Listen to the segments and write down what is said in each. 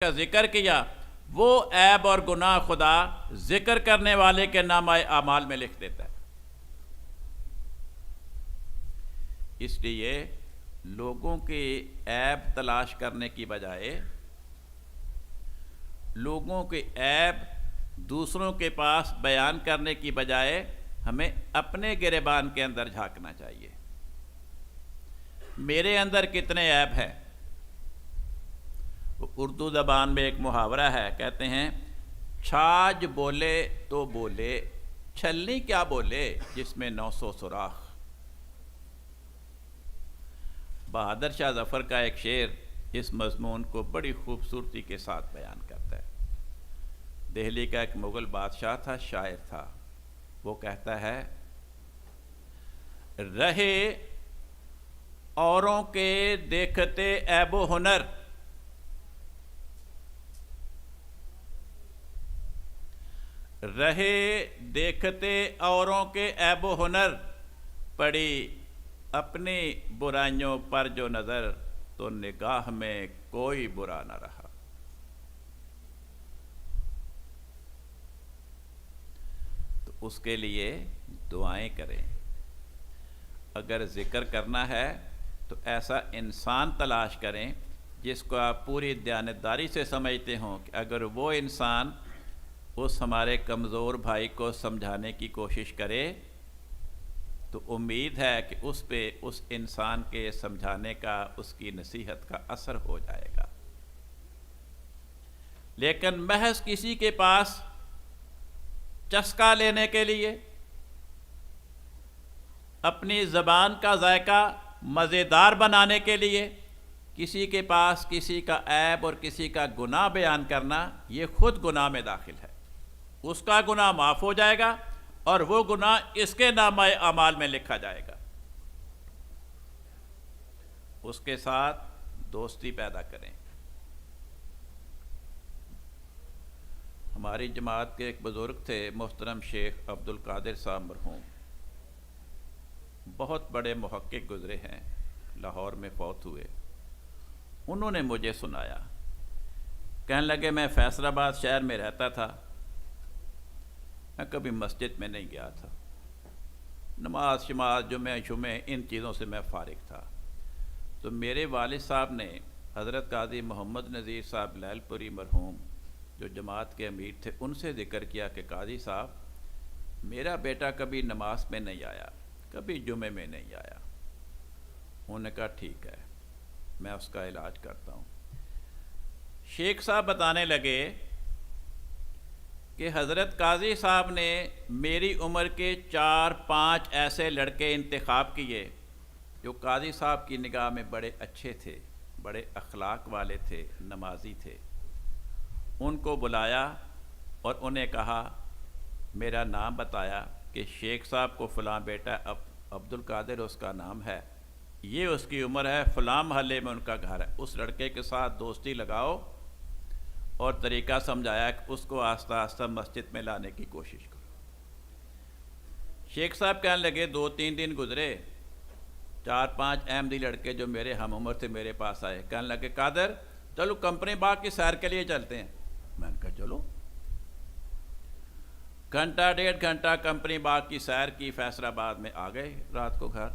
کا ذکر کیا، وہ عیب اور گناہ خدا ذکر کرنے والے کے نامہ اعمال میں لکھ دیتا ہے۔ اس لیے لوگوں کے عیب تلاش کرنے کی بجائے، لوگوں کے عیب دوسروں کے پاس بیان کرنے کی بجائے ہمیں اپنے گریبان کے اندر جھانکنا چاہیے۔ میرے اندر کتنے عیب ہیں؟ اردو زبان میں ایک محاورہ ہے، کہتے ہیں چھاج بولے تو بولے، چھلنی کیا بولے جس میں 900 سوراخ۔ بہادر شاہ ظفر کا ایک شعر اس مضمون کو بڑی خوبصورتی کے ساتھ بیان کرتا ہے۔ دہلی کا ایک مغل بادشاہ تھا، شاعر تھا، وہ کہتا ہے رہے اوروں کے دیکھتے عیب و ہنر، رہے دیکھتے اوروں کے عیب و ہنر، پڑی اپنی برائیوں پر جو نظر، تو نگاہ میں کوئی برا نہ رہا۔ تو اس کے لیے دعائیں کریں۔ اگر ذکر کرنا ہے تو ایسا انسان تلاش کریں جس کو آپ پوری دیانتداری سے سمجھتے ہوں کہ اگر وہ انسان اس ہمارے کمزور بھائی کو سمجھانے کی کوشش کرے تو امید ہے کہ اس پہ اس انسان کے سمجھانے کا، اس کی نصیحت کا اثر ہو جائے گا۔ لیکن محض کسی کے پاس چسکا لینے کے لیے، اپنی زبان کا ذائقہ مزیدار بنانے کے لیے کسی کے پاس کسی کا عیب اور کسی کا گناہ بیان کرنا، یہ خود گناہ میں داخل ہے۔ اس کا گناہ معاف ہو جائے گا اور وہ گناہ اس کے نامہ اعمال میں لکھا جائے گا۔ اس کے ساتھ دوستی پیدا کریں۔ ہماری جماعت کے ایک بزرگ تھے، محترم شیخ عبد القادر صاحب مرحوم، بہت بڑے محقق گزرے ہیں، لاہور میں فوت ہوئے۔ انہوں نے مجھے سنایا، کہنے لگے میں فیصل آباد شہر میں رہتا تھا، میں کبھی مسجد میں نہیں گیا تھا، نماز شماز جمعے ان چیزوں سے میں فارغ تھا۔ تو میرے والد صاحب نے حضرت قاضی محمد نذیر صاحب لیل پوری مرحوم جو جماعت کے امیر تھے، ان سے ذکر کیا کہ قاضی صاحب میرا بیٹا کبھی نماز میں نہیں آیا، کبھی جمعے میں نہیں آیا۔ انہوں نے کہا ٹھیک ہے، میں اس کا علاج کرتا ہوں۔ شیخ صاحب بتانے لگے کہ حضرت قاضی صاحب نے میری عمر کے 4-5 ایسے لڑکے انتخاب کیے جو قاضی صاحب کی نگاہ میں بڑے اچھے تھے، بڑے اخلاق والے تھے، نمازی تھے۔ ان کو بلایا اور انہیں کہا، میرا نام بتایا کہ شیخ صاحب کو فلاں بیٹا عبد القادر اس کا نام ہے، یہ اس کی عمر ہے، فلاں محلے میں ان کا گھر ہے، اس لڑکے کے ساتھ دوستی لگاؤ، اور طریقہ سمجھایا کہ اس کو آہستہ آہستہ مسجد میں لانے کی کوشش کرو۔ شیخ صاحب کہنے لگے 2-3 دن گزرے، 4-5 احمدی لڑکے جو میرے ہم عمر تھے میرے پاس آئے، کہنے لگے قادر چلو کمپنی باغ کی سیر کے لیے چلتے ہیں۔ میں نے کہا چلو۔ گھنٹہ 1.5 گھنٹہ کمپنی باغ کی سیر کی، فیصل آباد میں آ گئے رات کو گھر۔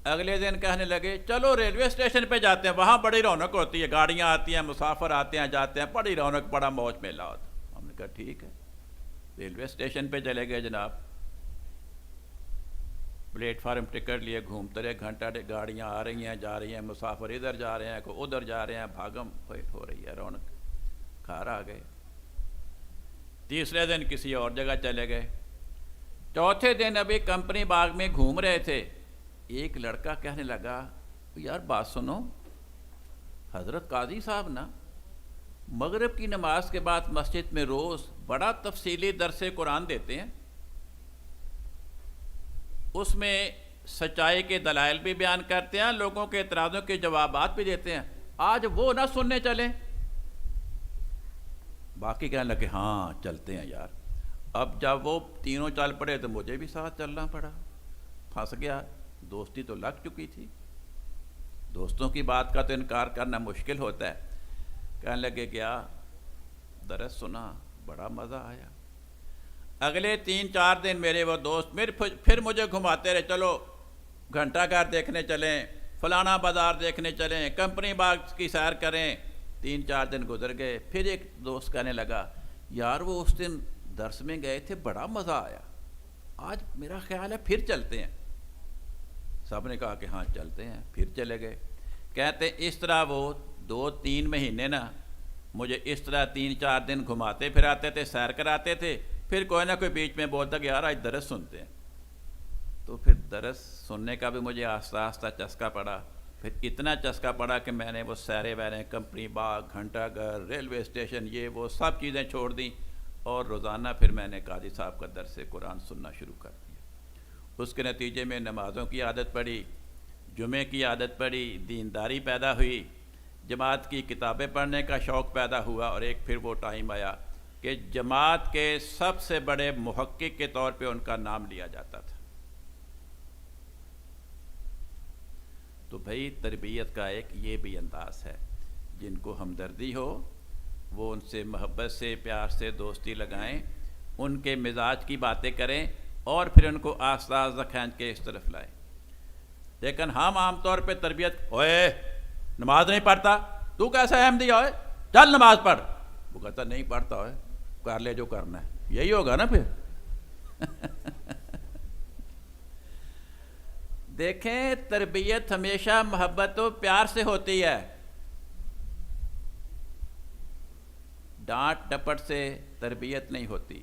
اگلے دن کہنے لگے چلو ریلوے اسٹیشن پہ جاتے ہیں، وہاں بڑی رونق ہوتی ہے، گاڑیاں آتی ہیں، مسافر آتے ہیں جاتے ہیں، بڑی رونق، بڑا موج میلہ ہوتا۔ ہم نے کہا ٹھیک ہے، ریلوے اسٹیشن پہ چلے گئے جناب، پلیٹ فارم ٹکٹ لیے گھومتے رہے، گھنٹہ گاڑیاں آ رہی ہیں جا رہی ہیں، مسافر ادھر جا رہے ہیں، کوئی ادھر جا رہے ہیں، بھاگم ہو رہی ہے، رونق۔ گھر آ گئے۔ تیسرے دن کسی اور جگہ چلے گئے۔ چوتھے دن ابھی کمپنی باغ میں گھوم رہے تھے، ایک لڑکا کہنے لگا یار بات سنو، حضرت قاضی صاحب نا مغرب کی نماز کے بعد مسجد میں روز بڑا تفصیلی درس قرآن دیتے ہیں، اس میں سچائی کے دلائل بھی بیان کرتے ہیں، لوگوں کے اعتراضوں کے جوابات بھی دیتے ہیں، آج وہ نہ سننے چلیں۔ باقی کہنے لگے ہاں چلتے ہیں یار۔ اب جب وہ تینوں چل پڑے تو مجھے بھی ساتھ چلنا پڑا، پھنس گیا، دوستی تو لگ چکی تھی۔ دوستوں کی بات کا تو انکار کرنا مشکل ہوتا ہے۔ کہنے لگے کیا؟ درس سنا، بڑا مزہ آیا۔ اگلے 3-4 دن میرے وہ دوست پھر مجھے گھماتے رہے، چلو گھنٹہ گھر دیکھنے چلیں، فلانا بازار دیکھنے چلیں، کمپنی باغ کی سیر کریں۔ 3-4 دن گزر گئے، پھر ایک دوست کہنے لگا یار وہ اس دن درس میں گئے تھے، بڑا مزہ آیا، آج میرا خیال ہے پھر چلتے ہیں۔ سب نے کہا کہ ہاں چلتے ہیں، پھر چلے گئے۔ کہتے اس طرح وہ 2-3 مہینے نا مجھے اس طرح 3-4 دن گھماتے پھراتے تھے، سیر کراتے تھے، پھر کوئی نہ کوئی بیچ میں بولتا کہ یار آج درس سنتے ہیں۔ تو پھر درس سننے کا بھی مجھے آہستہ آہستہ چسکا پڑا، پھر اتنا چسکا پڑا کہ میں نے وہ سیرے ویریں، کمپنی باغ، گھنٹہ گھر، ریلوے اسٹیشن، یہ وہ سب چیزیں چھوڑ دیں، اور روزانہ پھر میں نے قاضی صاحب کا درس قرآن سننا شروع کر دیا۔ اس کے نتیجے میں نمازوں کی عادت پڑی، جمعے کی عادت پڑی، دینداری پیدا ہوئی، جماعت کی کتابیں پڑھنے کا شوق پیدا ہوا، اور ایک پھر وہ ٹائم آیا کہ جماعت کے سب سے بڑے محقق کے طور پہ ان کا نام لیا جاتا تھا۔ تو بھائی تربیت کا ایک یہ بھی انداز ہے، جن کو ہمدردی ہو وہ ان سے محبت سے، پیار سے دوستی لگائیں، ان کے مزاج کی باتیں کریں، اور پھر ان کو آہستہ آہستہ کھینچ کے اس طرف لائیں۔ لیکن ہم عام طور پہ تربیت، اوے نماز نہیں پڑھتا، تو کیسا احمدی ہوئے، چل نماز پڑھ، وہ کہتا نہیں پڑھتا ہوئے، کر لے جو کرنا ہے، یہی ہوگا نا پھر۔ دیکھیں تربیت ہمیشہ محبت و پیار سے ہوتی ہے، ڈانٹ ڈپٹ سے تربیت نہیں ہوتی۔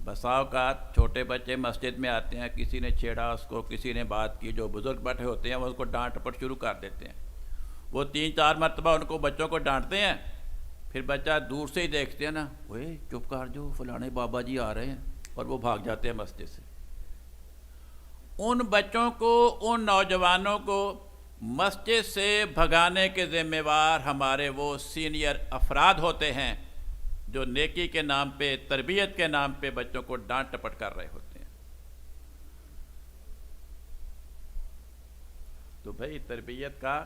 بسا اوقات چھوٹے بچے مسجد میں آتے ہیں، کسی نے چھیڑا اس کو، کسی نے بات کی، جو بزرگ بیٹھے ہوتے ہیں وہ اس کو ڈانٹ ڈپٹ شروع کر دیتے ہیں۔ وہ 3-4 مرتبہ ان کو بچوں کو ڈانٹتے ہیں، پھر بچہ دور سے ہی دیکھتے ہیں نا، اوے چپ کر جو فلانے بابا جی آ رہے ہیں، اور وہ بھاگ جاتے ہیں مسجد سے۔ ان بچوں کو، ان نوجوانوں کو مسجد سے بھگانے کے ذمہ وار ہمارے وہ سینئر افراد ہوتے ہیں جو نیکی کے نام پہ، تربیت کے نام پہ بچوں کو ڈانٹ ٹپٹ کر رہے ہوتے ہیں۔ تو بھائی تربیت کا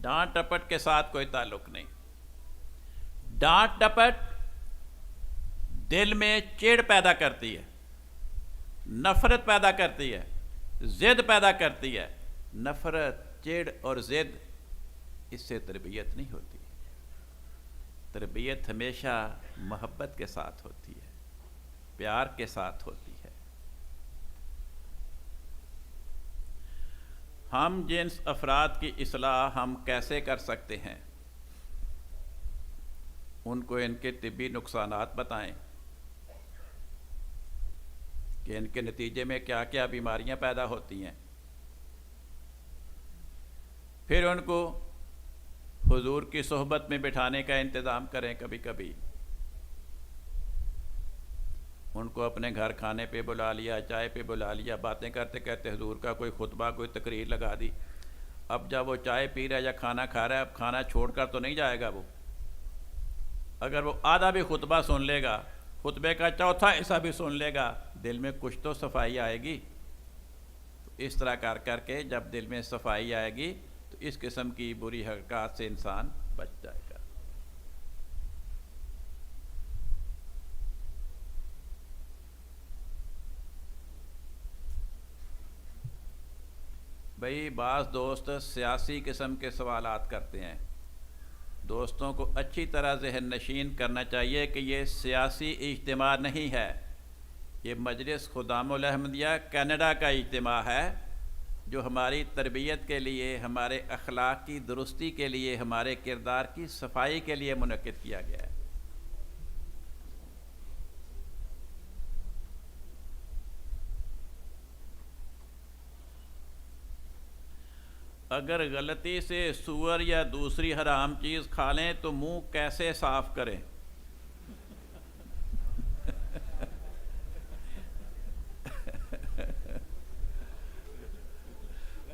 ڈانٹ ٹپٹ کے ساتھ کوئی تعلق نہیں۔ ڈانٹ ٹپٹ دل میں چڑ پیدا کرتی ہے، نفرت پیدا کرتی ہے، ضد پیدا کرتی ہے۔ نفرت، چڑ اور ضد، اس سے تربیت نہیں ہوتی۔ تربیت ہمیشہ محبت کے ساتھ ہوتی ہے، پیار کے ساتھ ہوتی ہے۔ ہم جنس افراد کی اصلاح ہم کیسے کر سکتے ہیں؟ ان کو ان کے طبی نقصانات بتائیں کہ ان کے نتیجے میں کیا کیا بیماریاں پیدا ہوتی ہیں، پھر ان کو حضور کی صحبت میں بٹھانے کا انتظام کریں، کبھی کبھی ان کو اپنے گھر کھانے پہ بلا لیا، چائے پہ بلا لیا، باتیں کرتے کرتے حضور کا کوئی خطبہ، کوئی تقریر لگا دی۔ اب جب وہ چائے پی رہا ہے یا کھانا کھا رہا ہے، اب کھانا چھوڑ کر تو نہیں جائے گا وہ۔ اگر وہ آدھا بھی خطبہ سن لے گا، خطبے کا چوتھا حصہ بھی سن لے گا، دل میں کچھ تو صفائی آئے گی۔ تو اس طرح کر کر کے جب دل میں صفائی آئے گی تو اس قسم کی بری حرکات سے انسان بچ جائے گا۔ بھئی بعض دوست سیاسی قسم کے سوالات کرتے ہیں، دوستوں کو اچھی طرح ذہن نشین کرنا چاہیے کہ یہ سیاسی اجتماع نہیں ہے، یہ مجلس خدام الاحمدیہ کینیڈا کا اجتماع ہے، جو ہماری تربیت کے لیے، ہمارے اخلاق کی درستی کے لیے، ہمارے کردار کی صفائی کے لیے منعقد کیا گیا ہے۔ اگر غلطی سے سور یا دوسری حرام چیز کھا لیں تو منہ کیسے صاف کریں؟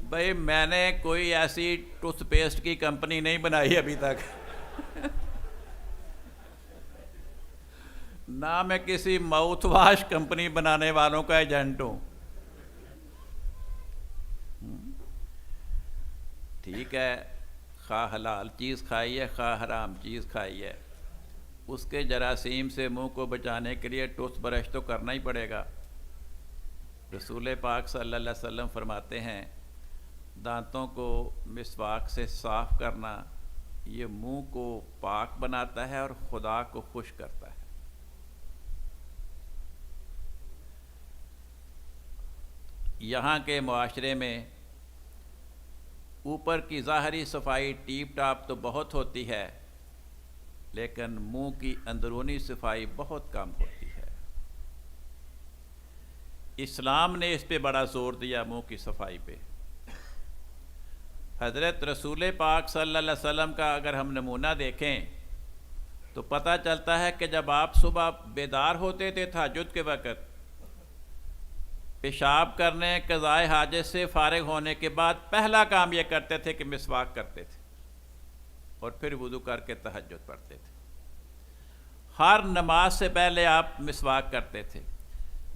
بھائی میں نے کوئی ایسی ٹوتھ پیسٹ کی کمپنی نہیں بنائی ابھی تک، نہ میں کسی ماؤتھ واش کمپنی بنانے والوں کا ایجنٹ ہوں۔ ٹھیک ہے، خواہ حلال چیز کھائی ہے خواہ حرام چیز کھائی ہے، اس کے جراثیم سے منہ کو بچانے کے لیے ٹوتھ برش تو کرنا ہی پڑے گا۔ رسول پاک صلی اللہ علیہ وسلم فرماتے ہیں دانتوں کو مسواک سے صاف کرنا یہ منہ کو پاک بناتا ہے اور خدا کو خوش کرتا ہے۔ یہاں کے معاشرے میں اوپر کی ظاہری صفائی ٹیپ ٹاپ تو بہت ہوتی ہے، لیکن منہ کی اندرونی صفائی بہت کم ہوتی ہے۔ اسلام نے اس پہ بڑا زور دیا، منہ کی صفائی پہ۔ حضرت رسول پاک صلی اللہ علیہ وسلم کا اگر ہم نمونہ دیکھیں تو پتہ چلتا ہے کہ جب آپ صبح بیدار ہوتے تھے تہجد کے وقت، پیشاب کرنے قضائے حاجت سے فارغ ہونے کے بعد پہلا کام یہ کرتے تھے کہ مسواک کرتے تھے اور پھر وضو کر کے تہجد پڑھتے تھے۔ ہر نماز سے پہلے آپ مسواک کرتے تھے۔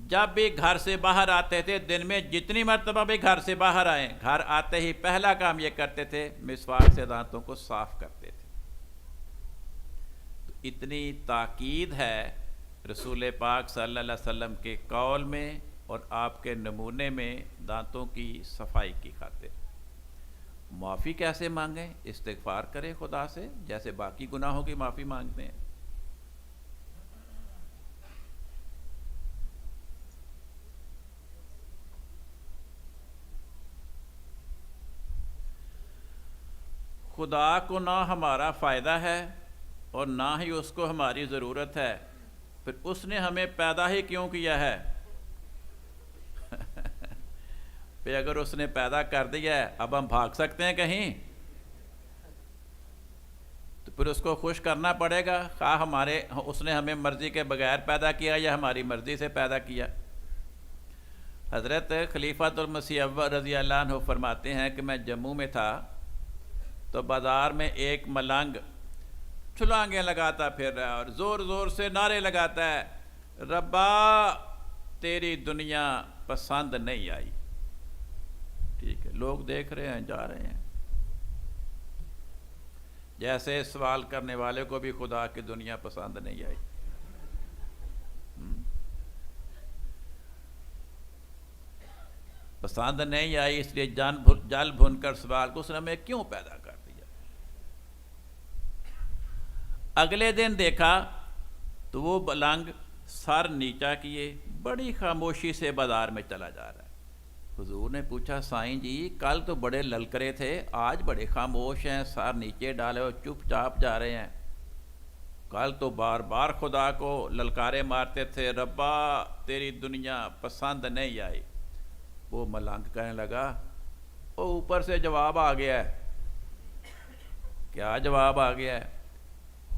جب بھی گھر سے باہر آتے تھے، دن میں جتنی مرتبہ بھی گھر سے باہر آئیں، گھر آتے ہی پہلا کام یہ کرتے تھے مسواک سے دانتوں کو صاف کرتے تھے۔ تو اتنی تاکید ہے رسول پاک صلی اللہ علیہ وسلم کے قول میں اور آپ کے نمونے میں دانتوں کی صفائی کی خاطر۔ معافی کیسے مانگیں؟ استغفار کریں خدا سے جیسے باقی گناہوں کی معافی مانگتے ہیں۔ خدا کو نہ ہمارا فائدہ ہے اور نہ ہی اس کو ہماری ضرورت ہے، پھر اس نے ہمیں پیدا ہی کیوں کیا ہے؟ پھر اگر اس نے پیدا کر دیا ہے، اب ہم بھاگ سکتے ہیں کہیں؟ تو پھر اس کو خوش کرنا پڑے گا، خواہ اس نے ہمیں مرضی کے بغیر پیدا کیا یا ہماری مرضی سے پیدا کیا۔ حضرت خلیفۃ المسیح اول رضی اللہ عنہ فرماتے ہیں کہ میں جموں میں تھا تو بازار میں ایک ملنگ چھلانگیں لگاتا پھر رہا ہے اور زور زور سے نعرے لگاتا ہے، ربا تیری دنیا پسند نہیں آئی۔ ٹھیک ہے، لوگ دیکھ رہے ہیں، جا رہے ہیں، جیسے سوال کرنے والے کو بھی خدا کی دنیا پسند نہیں آئی۔ پسند نہیں آئی اس لیے جل بھن کر سوال کو اس نے ہمیں کیوں پیدا کر دیا۔ اگلے دن دیکھا تو وہ ملنگ سر نیچا کیے بڑی خاموشی سے بازار میں چلا جا رہا ہے۔ حضور نے پوچھا، سائیں جی کل تو بڑے للکرے تھے، آج بڑے خاموش ہیں، سر نیچے ڈالے اور چپ چاپ جا رہے ہیں؟ کل تو بار بار خدا کو للکارے مارتے تھے، ربا تیری دنیا پسند نہیں آئی۔ وہ ملنگ کہنے لگا، وہ اوپر سے جواب آ گیا ہے۔ کیا جواب آ گیا ہے؟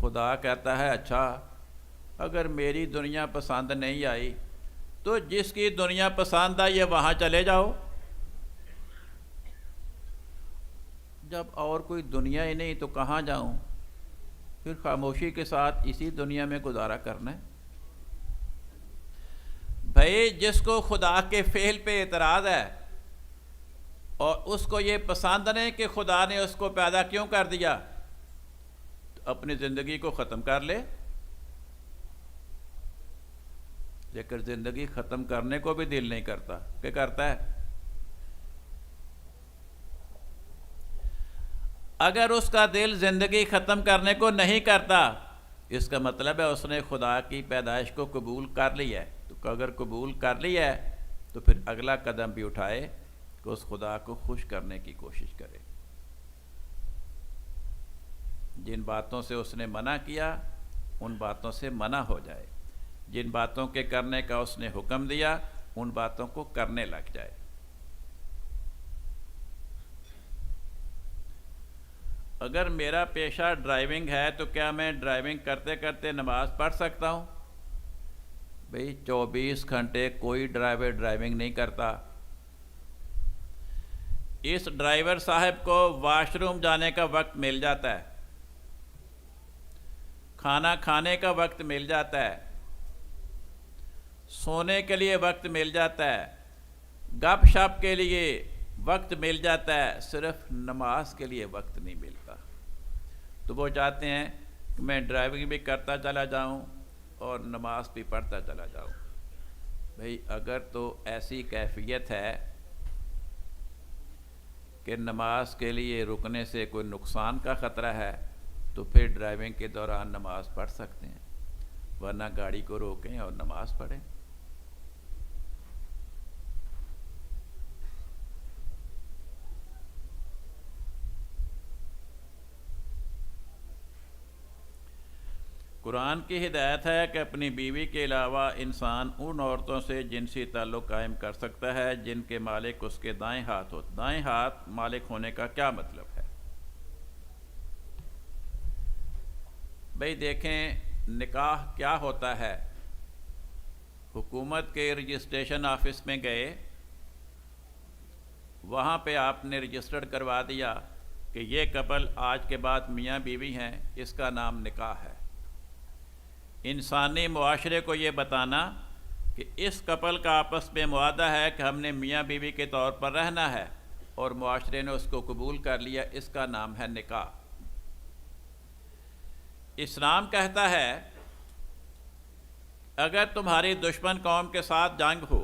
خدا کہتا ہے اچھا اگر میری دنیا پسند نہیں آئی تو جس کی دنیا پسند آئی ہے وہاں چلے جاؤ۔ جب اور کوئی دنیا ہی نہیں تو کہاں جاؤں؟ پھر خاموشی کے ساتھ اسی دنیا میں گزارا کرنا ہے۔ بھائی جس کو خدا کے فعل پہ اعتراض ہے اور اس کو یہ پسند نہیں کہ خدا نے اس کو پیدا کیوں کر دیا، تو اپنی زندگی کو ختم کر لے۔ لیکن زندگی ختم کرنے کو بھی دل نہیں کرتا، کیا کرتا ہے؟ اگر اس کا دل زندگی ختم کرنے کو نہیں کرتا، اس کا مطلب ہے اس نے خدا کی پیدائش کو قبول کر لیا ہے۔ تو اگر قبول کر لیا ہے تو پھر اگلا قدم بھی اٹھائے کہ اس خدا کو خوش کرنے کی کوشش کرے۔ جن باتوں سے اس نے منع کیا ان باتوں سے منع ہو جائے، جن باتوں کے کرنے کا اس نے حکم دیا ان باتوں کو کرنے لگ جائے۔ اگر میرا پیشہ ڈرائیونگ ہے تو کیا میں ڈرائیونگ کرتے کرتے نماز پڑھ سکتا ہوں؟ بھئی 24 گھنٹے کوئی ڈرائیور ڈرائیونگ نہیں کرتا۔ اس ڈرائیور صاحب کو واش روم جانے کا وقت مل جاتا ہے، کھانا کھانے کا وقت مل جاتا ہے، سونے کے لیے وقت مل جاتا ہے، گپ شپ کے لیے وقت مل جاتا ہے، صرف نماز کے لیے وقت نہیں ملتا، تو وہ چاہتے ہیں کہ میں ڈرائیونگ بھی کرتا چلا جاؤں اور نماز بھی پڑھتا چلا جاؤں۔ بھئی اگر تو ایسی کیفیت ہے کہ نماز کے لیے رکنے سے کوئی نقصان کا خطرہ ہے تو پھر ڈرائیونگ کے دوران نماز پڑھ سکتے ہیں، ورنہ گاڑی کو روکیں اور نماز پڑھیں۔ قرآن کی ہدایت ہے کہ اپنی بیوی کے علاوہ انسان ان عورتوں سے جنسی تعلق قائم کر سکتا ہے جن کے مالک اس کے دائیں ہاتھ ہو۔ دائیں ہاتھ مالک ہونے کا کیا مطلب ہے؟ بھئی دیکھیں نکاح کیا ہوتا ہے۔ حکومت کے رجسٹریشن آفس میں گئے، وہاں پہ آپ نے رجسٹرڈ کروا دیا کہ یہ کپل آج کے بعد میاں بیوی ہیں، اس کا نام نکاح ہے۔ انسانی معاشرے کو یہ بتانا کہ اس کپل کا آپس میں معاہدہ ہے کہ ہم نے میاں بیوی کے طور پر رہنا ہے، اور معاشرے نے اس کو قبول کر لیا، اس کا نام ہے نکاح۔ اسلام کہتا ہے اگر تمہاری دشمن قوم کے ساتھ جنگ ہو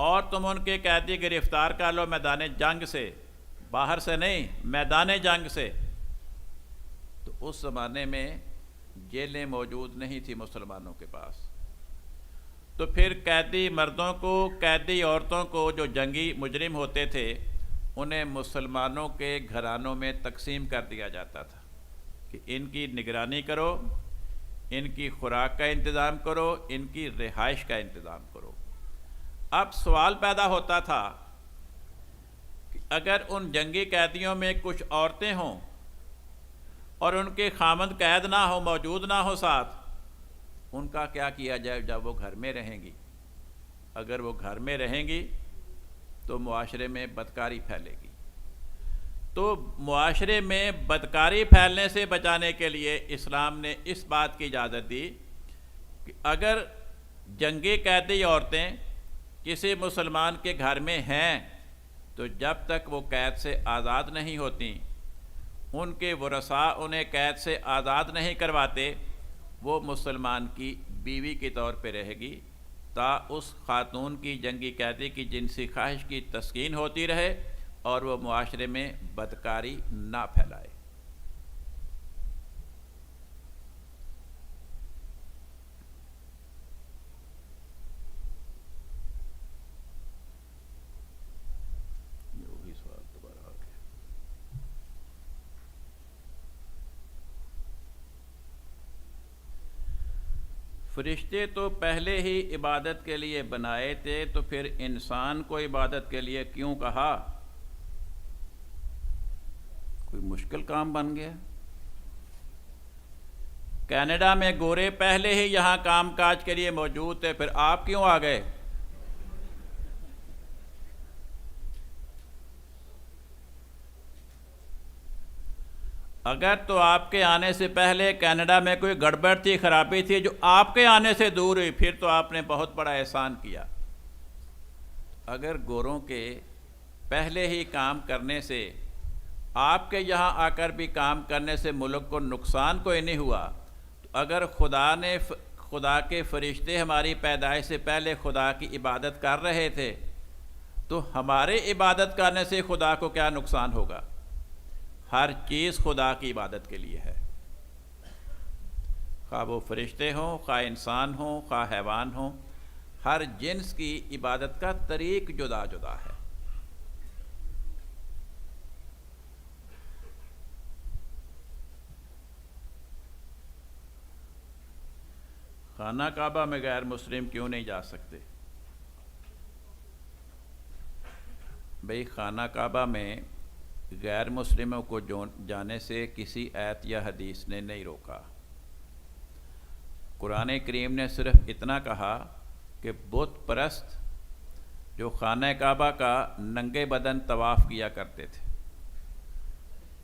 اور تم ان کے قیدی گرفتار کر لو میدان جنگ سے، باہر سے نہیں، میدان جنگ سے، تو اس زمانے میں جیلیں موجود نہیں تھی مسلمانوں کے پاس، تو پھر قیدی مردوں کو، قیدی عورتوں کو جو جنگی مجرم ہوتے تھے انہیں مسلمانوں کے گھرانوں میں تقسیم کر دیا جاتا تھا کہ ان کی نگرانی کرو، ان کی خوراک کا انتظام کرو، ان کی رہائش کا انتظام کرو۔ اب سوال پیدا ہوتا تھا کہ اگر ان جنگی قیدیوں میں کچھ عورتیں ہوں اور ان کے خامند قید نہ ہو، موجود نہ ہو ساتھ، ان کا کیا کیا جائے جب وہ گھر میں رہیں گی؟ اگر وہ گھر میں رہیں گی تو معاشرے میں بدکاری پھیلے گی، تو معاشرے میں بدکاری پھیلنے سے بچانے کے لیے اسلام نے اس بات کی اجازت دی کہ اگر جنگی قیدی عورتیں کسی مسلمان کے گھر میں ہیں تو جب تک وہ قید سے آزاد نہیں ہوتیں، ان کے ورثاء انہیں قید سے آزاد نہیں کرواتے، وہ مسلمان کی بیوی کے طور پہ رہے گی تا اس خاتون کی، جنگی قیدی کی جنسی خواہش کی تسکین ہوتی رہے اور وہ معاشرے میں بدکاری نہ پھیلائے۔ فرشتے تو پہلے ہی عبادت کے لیے بنائے تھے، تو پھر انسان کو عبادت کے لیے کیوں کہا؟ کوئی مشکل کام بن گیا؟ کینیڈا میں گورے پہلے ہی یہاں کام کاج کے لیے موجود تھے، پھر آپ کیوں آ گئے؟ اگر تو آپ کے آنے سے پہلے کینیڈا میں کوئی گڑبڑ تھی، خرابی تھی جو آپ کے آنے سے دور ہوئی، پھر تو آپ نے بہت بڑا احسان کیا۔ اگر گوروں کے پہلے ہی کام کرنے سے، آپ کے یہاں آ کر بھی کام کرنے سے ملک کو نقصان کوئی نہیں ہوا، تو اگر خدا کے فرشتے ہماری پیدائش سے پہلے خدا کی عبادت کر رہے تھے تو ہمارے عبادت کرنے سے خدا کو کیا نقصان ہوگا؟ ہر چیز خدا کی عبادت کے لیے ہے، خواہ وہ فرشتے ہوں، خواہ انسان ہوں، خواہ حیوان ہوں، ہر جنس کی عبادت کا طریق جدا جدا ہے۔ خانہ کعبہ میں غیر مسلم کیوں نہیں جا سکتے؟ بھئی خانہ کعبہ میں غیر مسلموں کو جانے سے کسی آیت یا حدیث نے نہیں روکا۔ قرآن کریم نے صرف اتنا کہا کہ بت پرست جو خانہ کعبہ کا ننگے بدن طواف کیا کرتے تھے،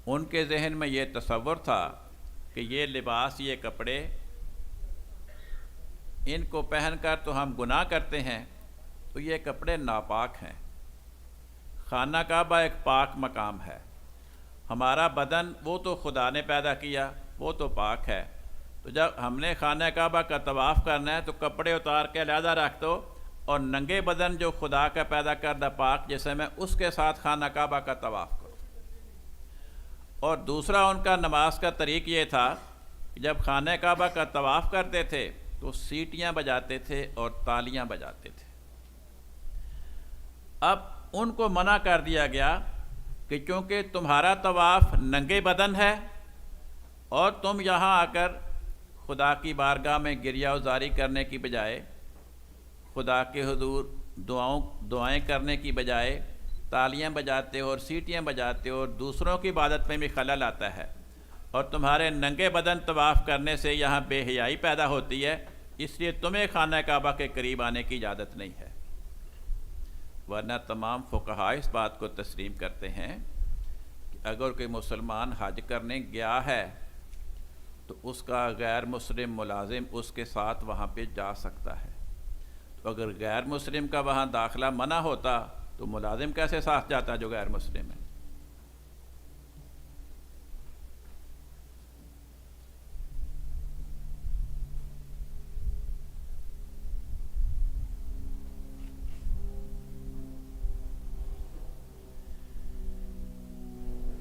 ان کے ذہن میں یہ تصور تھا کہ یہ لباس، یہ کپڑے، ان کو پہن کر تو ہم گناہ کرتے ہیں، تو یہ کپڑے ناپاک ہیں۔ خانہ کعبہ ایک پاک مقام ہے۔ ہمارا بدن وہ تو خدا نے پیدا کیا، وہ تو پاک ہے۔ تو جب ہم نے خانہ کعبہ کا طواف کرنا ہے تو کپڑے اتار کے علیحدہ رکھ دو، اور ننگے بدن جو خدا کا پیدا کردہ پاک جسم ہے اس کے ساتھ خانہ کعبہ کا طواف کرو۔ اور دوسرا ان کا نماز کا طریق یہ تھا کہ جب خانہ کعبہ کا طواف کرتے تھے تو سیٹیاں بجاتے تھے اور تالیاں بجاتے تھے۔ اب ان کو منع کر دیا گیا کہ چونکہ تمہارا طواف ننگے بدن ہے اور تم یہاں آ کر خدا کی بارگاہ میں گریہ وزاری کرنے کی بجائے، خدا کے حضور دعائیں کرنے کی بجائے تالیاں بجاتے ہو اور سیٹیاں بجاتے ہو اور دوسروں کی عبادت میں بھی خلل آتا ہے، اور تمہارے ننگے بدن طواف کرنے سے یہاں بے حیائی پیدا ہوتی ہے، اس لیے تمہیں خانہ کعبہ کے قریب آنے کی اجازت نہیں ہے۔ ورنہ تمام فقہاء اس بات کو تسلیم کرتے ہیں کہ اگر کوئی مسلمان حج کرنے گیا ہے تو اس کا غیر مسلم ملازم اس کے ساتھ وہاں پہ جا سکتا ہے۔ تو اگر غیر مسلم کا وہاں داخلہ منع ہوتا تو ملازم کیسے ساتھ جاتا جو غیر مسلم ہے؟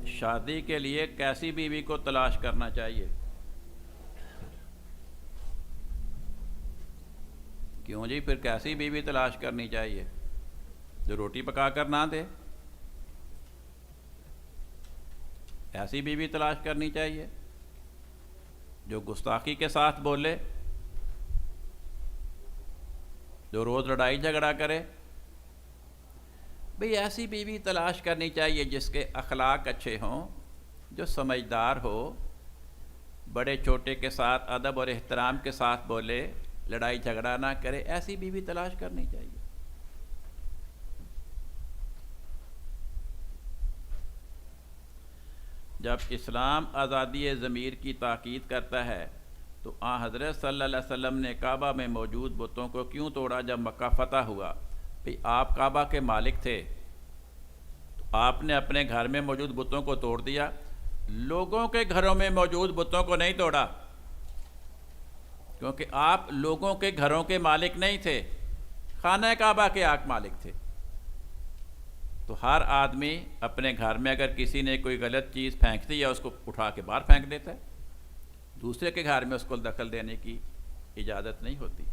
شادی کے لیے کیسی بیوی کو تلاش کرنا چاہیے؟ کیوں جی؟ پھر کیسی بیوی تلاش کرنی چاہیے؟ جو روٹی پکا کر نہ دے، ایسی بیوی تلاش کرنی چاہیے؟ جو گستاخی کے ساتھ بولے، جو روز لڑائی جھگڑا کرے؟ بھئی ایسی بیوی تلاش کرنی چاہیے جس کے اخلاق اچھے ہوں، جو سمجھدار ہو، بڑے چھوٹے کے ساتھ ادب اور احترام کے ساتھ بولے، لڑائی جھگڑا نہ کرے، ایسی بیوی تلاش کرنی چاہیے۔ جب اسلام آزادی ضمیر کی تاکید کرتا ہے تو حضرت صلی اللہ علیہ وسلم نے کعبہ میں موجود بتوں کو کیوں توڑا جب مکہ فتح ہوا؟ بھئی آپ کعبہ کے مالک تھے تو آپ نے اپنے گھر میں موجود بتوں کو توڑ دیا، لوگوں کے گھروں میں موجود بتوں کو نہیں توڑا، کیونکہ آپ لوگوں کے گھروں کے مالک نہیں تھے، خانہ کعبہ کے آپ مالک تھے۔ تو ہر آدمی اپنے گھر میں اگر کسی نے کوئی غلط چیز پھینکتی ہے اس کو اٹھا کے باہر پھینک دیتا ہے، دوسرے کے گھر میں اس کو دخل دینے کی اجازت نہیں ہوتی۔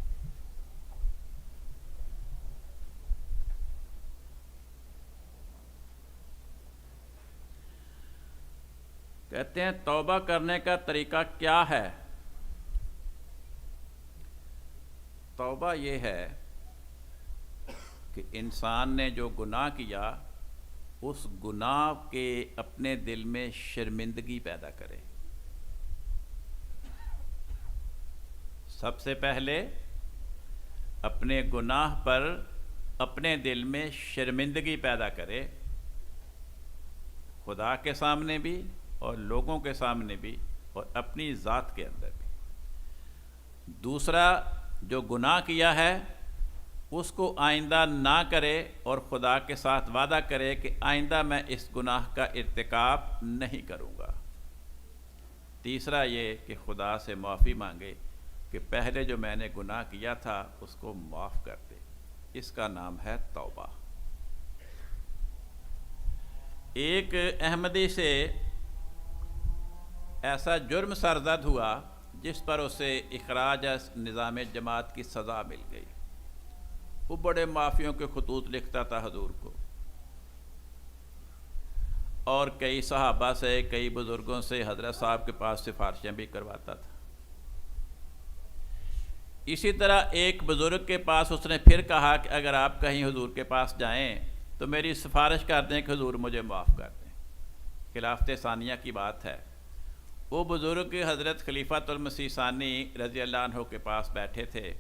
کہتے ہیں توبہ کرنے کا طریقہ کیا ہے؟ توبہ یہ ہے کہ انسان نے جو گناہ کیا اس گناہ کے اپنے دل میں شرمندگی پیدا کرے۔ سب سے پہلے اپنے گناہ پر اپنے دل میں شرمندگی پیدا کرے، خدا کے سامنے بھی اور لوگوں کے سامنے بھی اور اپنی ذات کے اندر بھی۔ دوسرا، جو گناہ کیا ہے اس کو آئندہ نہ کرے اور خدا کے ساتھ وعدہ کرے کہ آئندہ میں اس گناہ کا ارتکاب نہیں کروں گا۔ تیسرا یہ کہ خدا سے معافی مانگے کہ پہلے جو میں نے گناہ کیا تھا اس کو معاف کر دے۔ اس کا نام ہے توبہ۔ ایک احمدی سے ایسا جرم سرزد ہوا جس پر اسے اخراج از نظام جماعت کی سزا مل گئی۔ وہ بڑے معافیوں کے خطوط لکھتا تھا حضور کو، اور کئی صحابہ سے، کئی بزرگوں سے حضرت صاحب کے پاس سفارشیں بھی کرواتا تھا۔ اسی طرح ایک بزرگ کے پاس اس نے پھر کہا کہ اگر آپ کہیں حضور کے پاس جائیں تو میری سفارش کر دیں کہ حضور مجھے معاف کر دیں۔ خلافت ثانیہ کی بات ہے۔ وہ بزرگ حضرت خلیفۃ المسیح ثانی رضی اللہ عنہ کے پاس بیٹھے تھے۔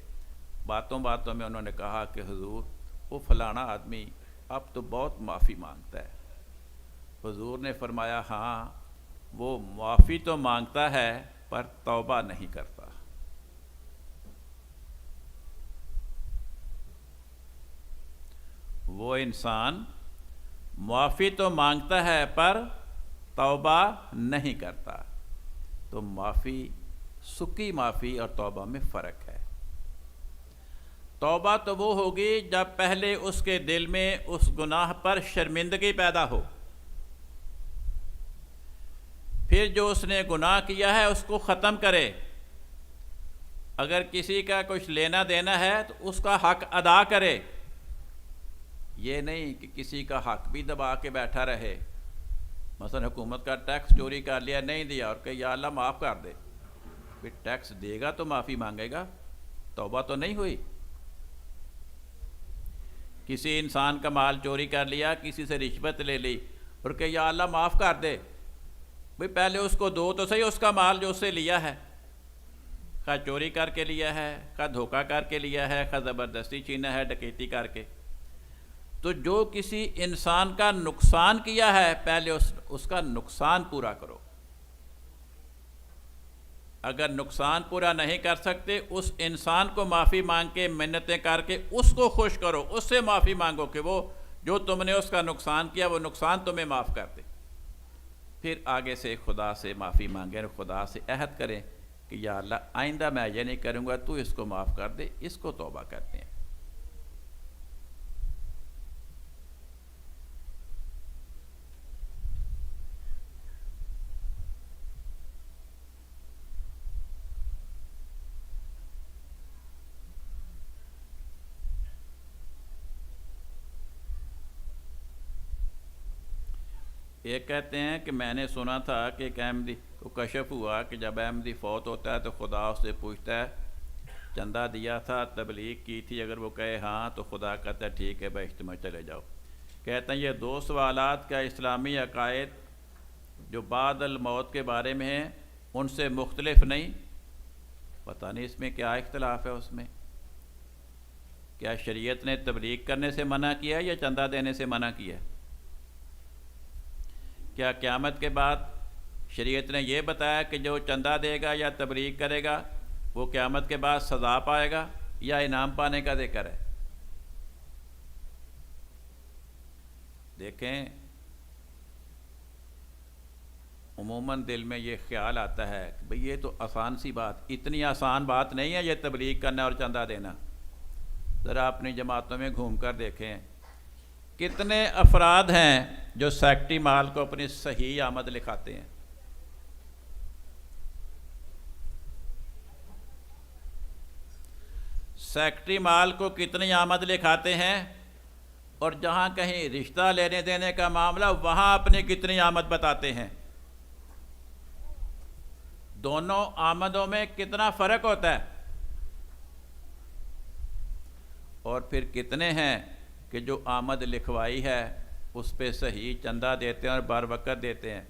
باتوں باتوں میں انہوں نے کہا کہ حضور وہ فلانا آدمی اب تو بہت معافی مانگتا ہے۔ حضور نے فرمایا ہاں وہ معافی تو مانگتا ہے پر توبہ نہیں کرتا۔ وہ انسان معافی تو مانگتا ہے پر توبہ نہیں کرتا. تو معافی، سکی معافی اور توبہ میں فرق ہے. توبہ تو وہ ہوگی جب پہلے اس کے دل میں اس گناہ پر شرمندگی پیدا ہو، پھر جو اس نے گناہ کیا ہے اس کو ختم کرے. اگر کسی کا کچھ لینا دینا ہے تو اس کا حق ادا کرے. یہ نہیں کہ کسی کا حق بھی دبا کے بیٹھا رہے. مثلا حکومت کا ٹیکس چوری کر لیا، نہیں دیا، اور کہ یا اللہ معاف کر دے. پھر ٹیکس دے گا تو معافی مانگے گا، توبہ تو نہیں ہوئی. کسی انسان کا مال چوری کر لیا، کسی سے رشوت لے لی، اور کہ یا اللہ معاف کر دے. بھئی پہلے اس کو دو تو صحیح اس کا مال جو اس سے لیا ہے، خواہ چوری کر کے لیا ہے، خواہ دھوکہ کر کے لیا ہے، خواہ زبردستی چھینا ہے، ڈکیتی کر کے. تو جو کسی انسان کا نقصان کیا ہے پہلے اس کا نقصان پورا کرو. اگر نقصان پورا نہیں کر سکتے، اس انسان کو معافی مانگ کے منتیں کر کے اس کو خوش کرو، اس سے معافی مانگو کہ وہ جو تم نے اس کا نقصان کیا وہ نقصان تمہیں معاف کر دے. پھر آگے سے خدا سے معافی مانگیں اور خدا سے عہد کریں کہ یا اللہ آئندہ میں یہ نہیں کروں گا، تو اس کو معاف کر دے. اس کو توبہ کرتے ہیں. ایک کہتے ہیں کہ میں نے سنا تھا کہ ایک احمدی کو کشف ہوا کہ جب احمدی فوت ہوتا ہے تو خدا اس سے پوچھتا ہے چندہ دیا تھا، تبلیغ کی تھی؟ اگر وہ کہے ہاں تو خدا کہتا ہے ٹھیک ہے بھائی اجتماع چلے جاؤ. کہتے ہیں یہ دو سوالات کیا اسلامی عقائد جو بعد الموت کے بارے میں ہیں ان سے مختلف نہیں؟ پتہ نہیں اس میں کیا اختلاف ہے. اس میں کیا شریعت نے تبلیغ کرنے سے منع کیا یا چندہ دینے سے منع کیا؟ کیا قیامت کے بعد شریعت نے یہ بتایا کہ جو چندہ دے گا یا تبلیغ کرے گا وہ قیامت کے بعد سزا پائے گا یا انعام پانے کا ذکر ہے؟ دیکھیں عموماً دل میں یہ خیال آتا ہے کہ بھئی یہ تو آسان سی بات، اتنی آسان بات نہیں ہے یہ تبلیغ کرنا اور چندہ دینا. ذرا اپنی جماعتوں میں گھوم کر دیکھیں کتنے افراد ہیں جو سیکٹری مال کو اپنی صحیح آمد لکھاتے ہیں. سیکٹری مال کو کتنی آمد لکھاتے ہیں، اور جہاں کہیں رشتہ لینے دینے کا معاملہ وہاں اپنی کتنی آمد بتاتے ہیں. دونوں آمدوں میں کتنا فرق ہوتا ہے. اور پھر کتنے ہیں کہ جو آمد لکھوائی ہے اس پہ صحیح چندہ دیتے ہیں اور بر وقت دیتے ہیں،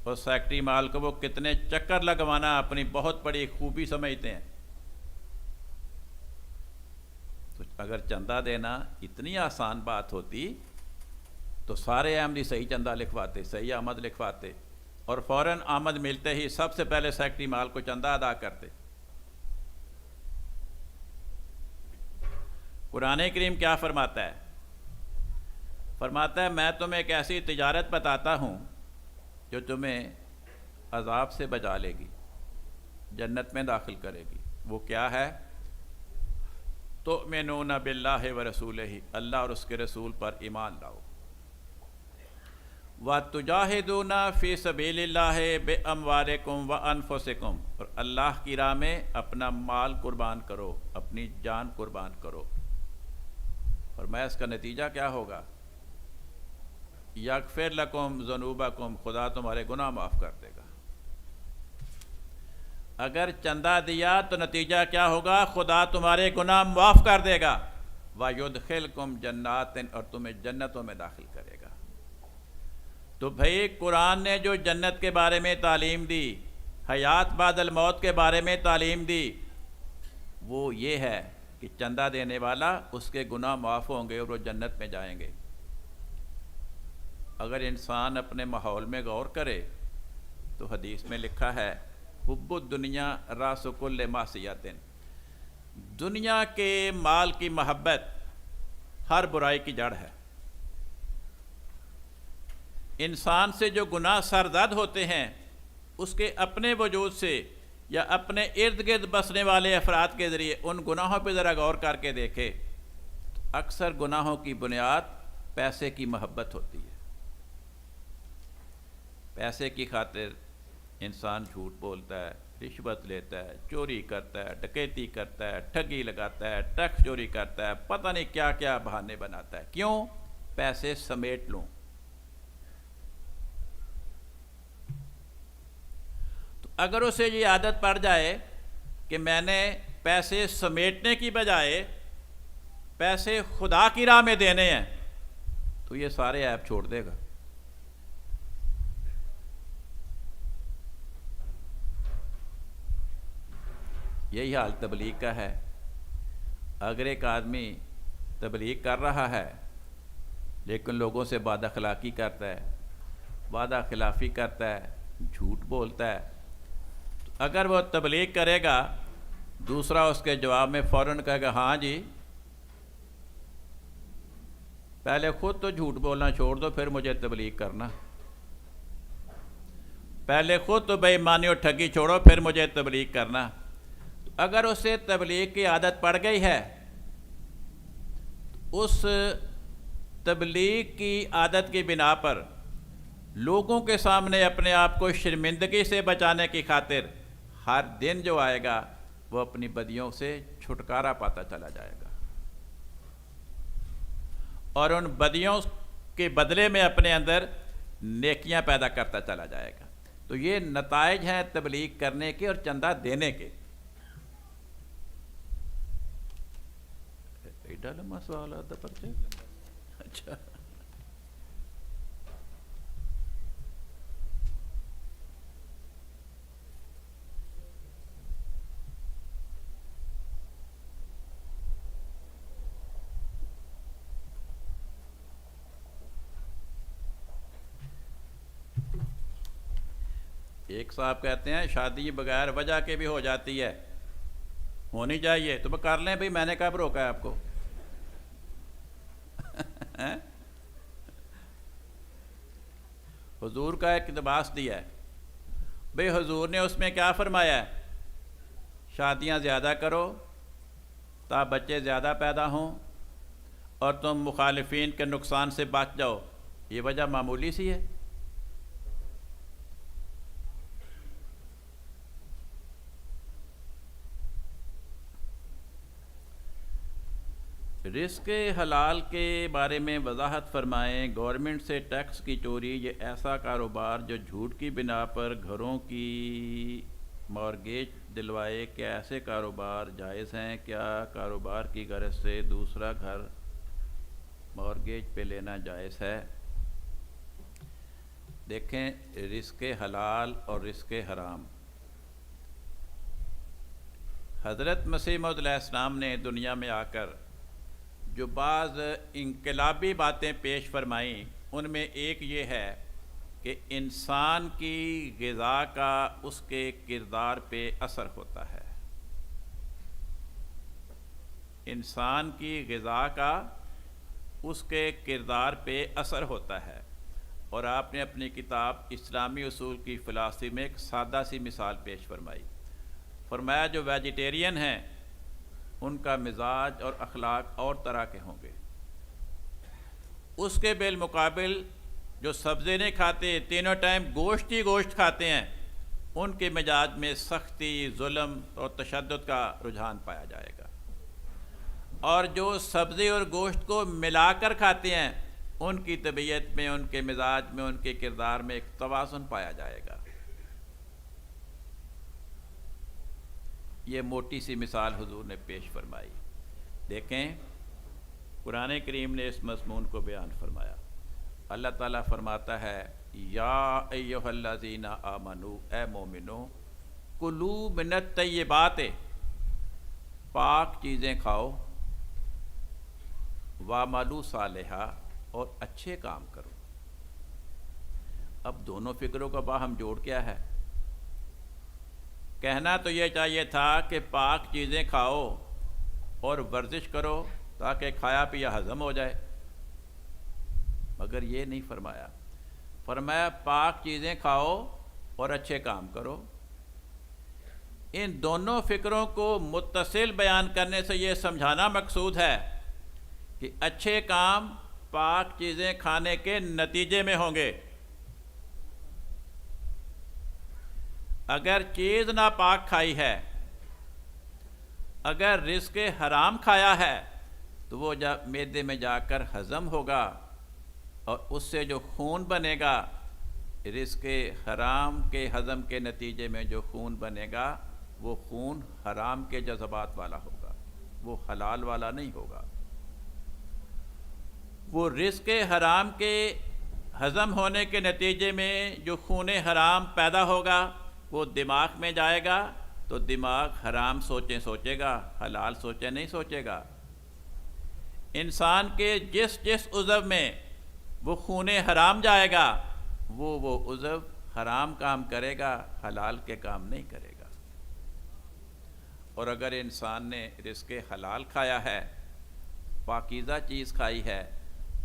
اور سیکٹری مال کو وہ کتنے چکر لگوانا اپنی بہت بڑی خوبی سمجھتے ہیں. تو اگر چندہ دینا اتنی آسان بات ہوتی تو سارے احمدی صحیح چندہ لکھواتے، صحیح آمد لکھواتے، اور فوراً آمد ملتے ہی سب سے پہلے سیکٹری مال کو چندہ ادا کرتے. قرآن کریم کیا فرماتا ہے؟ فرماتا ہے میں تمہیں ایک ایسی تجارت بتاتا ہوں جو تمہیں عذاب سے بچا لے گی، جنت میں داخل کرے گی. وہ کیا ہے؟ تؤمنون باللہ ورسولہ، اللہ اور اس کے رسول پر ایمان لاؤ. وَتُجَاهِدُونَ فِي سَبِيلِ اللَّهِ بِأَمْوَالِكُمْ وَأَنفُسِكُمْ، اور اللہ کی راہ میں اپنا مال قربان کرو، اپنی جان قربان کرو. اور میں اس کا نتیجہ کیا ہوگا؟ یغفر لکم ذنوبکم، خدا تمہارے گناہ معاف کر دے گا. اگر چندہ دیا تو نتیجہ کیا ہوگا؟ خدا تمہارے گناہ معاف کر دے گا. وَيُدْخِلْكُمْ جَنَّاتٍ، اور تمہیں جنتوں میں داخل کرے گا. تو بھئی قرآن نے جو جنت کے بارے میں تعلیم دی، حیات بعد الموت کے بارے میں تعلیم دی، وہ یہ ہے کہ چندہ دینے والا اس کے گناہ معاف ہوں گے اور وہ جنت میں جائیں گے. اگر انسان اپنے ماحول میں غور کرے تو حدیث میں لکھا ہے حب الدنیا راس کل معصیت، دنیا کے مال کی محبت ہر برائی کی جڑ ہے۔ انسان سے جو گناہ سرزد ہوتے ہیں اس کے اپنے وجود سے یا اپنے ارد گرد بسنے والے افراد کے ذریعے ان گناہوں پہ ذرا غور کر کے دیکھے، اکثر گناہوں کی بنیاد پیسے کی محبت ہوتی ہے۔ پیسے کی خاطر انسان جھوٹ بولتا ہے، رشوت لیتا ہے، چوری کرتا ہے، ڈکیتی کرتا ہے، ٹھگی لگاتا ہے، ٹیکس چوری کرتا ہے، پتہ نہیں کیا کیا بہانے بناتا ہے۔ کیوں؟ پیسے سمیٹ لوں۔ تو اگر اسے یہ عادت پڑ جائے کہ میں نے پیسے سمیٹنے کی بجائے پیسے خدا کی راہ میں دینے ہیں، تو یہ سارے عیب چھوڑ دے گا۔ یہی حال تبلیغ کا ہے۔ اگر ایک آدمی تبلیغ کر رہا ہے لیکن لوگوں سے بد اخلاقی کرتا ہے، وعدہ خلافی کرتا ہے، جھوٹ بولتا ہے، تو اگر وہ تبلیغ کرے گا، دوسرا اس کے جواب میں فوراً کہے گا ہاں جی، پہلے خود تو جھوٹ بولنا چھوڑ دو پھر مجھے تبلیغ کرنا، پہلے خود تو بے ایمانی اور ٹھگی چھوڑو پھر مجھے تبلیغ کرنا۔ اگر اسے تبلیغ کی عادت پڑ گئی ہے، اس تبلیغ کی عادت کی بنا پر لوگوں کے سامنے اپنے آپ کو شرمندگی سے بچانے کی خاطر ہر دن جو آئے گا وہ اپنی بدیوں سے چھٹکارا پاتا چلا جائے گا، اور ان بدیوں کے بدلے میں اپنے اندر نیکیاں پیدا کرتا چلا جائے گا۔ تو یہ نتائج ہیں تبلیغ کرنے کے اور چندہ دینے کے۔ ایڈا لمبا سوال آتا پرچے؟ اچھا، ایک صاحب کہتے ہیں شادی بغیر وجہ کے بھی ہو جاتی ہے، ہونی چاہیے، تو کر لیں بھئی، میں نے کب روکا ہے آپ کو؟ حضور کا ایک اقتباس دیا ہے، بھئی حضور نے اس میں کیا فرمایا ہے؟ شادیاں زیادہ کرو تا بچے زیادہ پیدا ہوں اور تم مخالفین کے نقصان سے بچ جاؤ۔ یہ وجہ معمولی سی ہے۔ رزق حلال کے بارے میں وضاحت فرمائیں۔ گورنمنٹ سے ٹیکس کی چوری یہ ایسا کاروبار جو جھوٹ کی بنا پر گھروں کی مارگیج دلوائے، کیا ایسے کاروبار جائز ہیں؟ کیا کاروبار کی غرض سے دوسرا گھر مارگیج پہ لینا جائز ہے؟ دیکھیں، رزق حلال اور رزق حرام، حضرت مسیح موعود علیہ السلام نے دنیا میں آ کر جو بعض انقلابی باتیں پیش فرمائیں، ان میں ایک یہ ہے کہ انسان کی غذا کا اس کے کردار پہ اثر ہوتا ہے۔ انسان کی غذا کا اس کے کردار پہ اثر ہوتا ہے۔ اور آپ نے اپنی کتاب اسلامی اصول کی فلسفی میں ایک سادہ سی مثال پیش فرمائی۔ فرمایا جو ویجیٹیرین ہیں ان کا مزاج اور اخلاق اور طرح کے ہوں گے، اس کے بالمقابل جو سبزی نہیں کھاتے، تینوں ٹائم گوشت ہی گوشت کھاتے ہیں، ان کے مزاج میں سختی، ظلم اور تشدد کا رجحان پایا جائے گا۔ اور جو سبزی اور گوشت کو ملا کر کھاتے ہیں، ان کی طبیعت میں، ان کے مزاج میں، ان کے کردار میں ایک توازن پایا جائے گا۔ یہ موٹی سی مثال حضور نے پیش فرمائی۔ دیکھیں، قرآن کریم نے اس مضمون کو بیان فرمایا۔ اللہ تعالیٰ فرماتا ہے یا ایھا الذین آمنو، اے مومنو، کلوا من الطیبات، پاک چیزیں کھاؤ، واعملوا صالحا، اور اچھے کام کرو۔ اب دونوں فکروں کا باہم جوڑ کیا ہے؟ کہنا تو یہ چاہیے تھا کہ پاک چیزیں کھاؤ اور ورزش کرو تاکہ کھایا پیا ہضم ہو جائے، مگر یہ نہیں فرمایا۔ فرمایا پاک چیزیں کھاؤ اور اچھے کام کرو۔ ان دونوں فکروں کو متصل بیان کرنے سے یہ سمجھانا مقصود ہے کہ اچھے کام پاک چیزیں کھانے کے نتیجے میں ہوں گے۔ اگر چیز ناپاک کھائی ہے، اگر رزق حرام کھایا ہے، تو وہ جب معدے میں جا کر ہضم ہوگا، اور اس سے جو خون بنے گا، رزق حرام کے ہضم کے نتیجے میں جو خون بنے گا، وہ خون حرام کے جذبات والا ہوگا، وہ حلال والا نہیں ہوگا۔ وہ رزق حرام کے ہضم ہونے کے نتیجے میں جو خون حرام پیدا ہوگا، وہ دماغ میں جائے گا، تو دماغ حرام سوچیں سوچے گا، حلال سوچیں نہیں سوچے گا۔ انسان کے جس جس عضو میں وہ خون حرام جائے گا، وہ عضو حرام کام کرے گا، حلال کے کام نہیں کرے گا۔ اور اگر انسان نے رزق حلال کھایا ہے، پاکیزہ چیز کھائی ہے،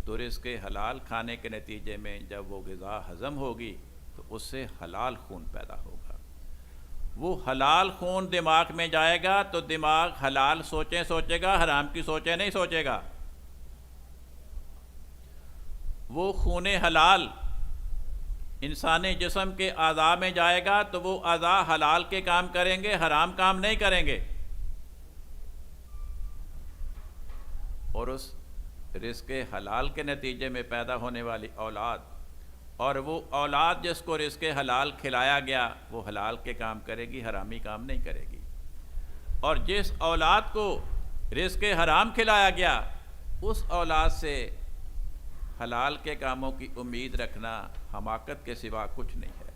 تو رزق حلال کھانے کے نتیجے میں جب وہ غذا ہضم ہوگی تو اس سے حلال خون پیدا ہوگا۔ وہ حلال خون دماغ میں جائے گا تو دماغ حلال سوچیں سوچے گا، حرام کی سوچیں نہیں سوچے گا۔ وہ خون حلال انسانی جسم کے اعضاء میں جائے گا تو وہ اعضاء حلال کے کام کریں گے، حرام کام نہیں کریں گے۔ اور اس رزق حلال کے نتیجے میں پیدا ہونے والی اولاد، اور وہ اولاد جس کو رزق حلال کھلایا گیا، وہ حلال کے کام کرے گی، حرامی کام نہیں کرے گی۔ اور جس اولاد کو رزق حرام کھلایا گیا، اس اولاد سے حلال کے کاموں کی امید رکھنا حماقت کے سوا کچھ نہیں ہے۔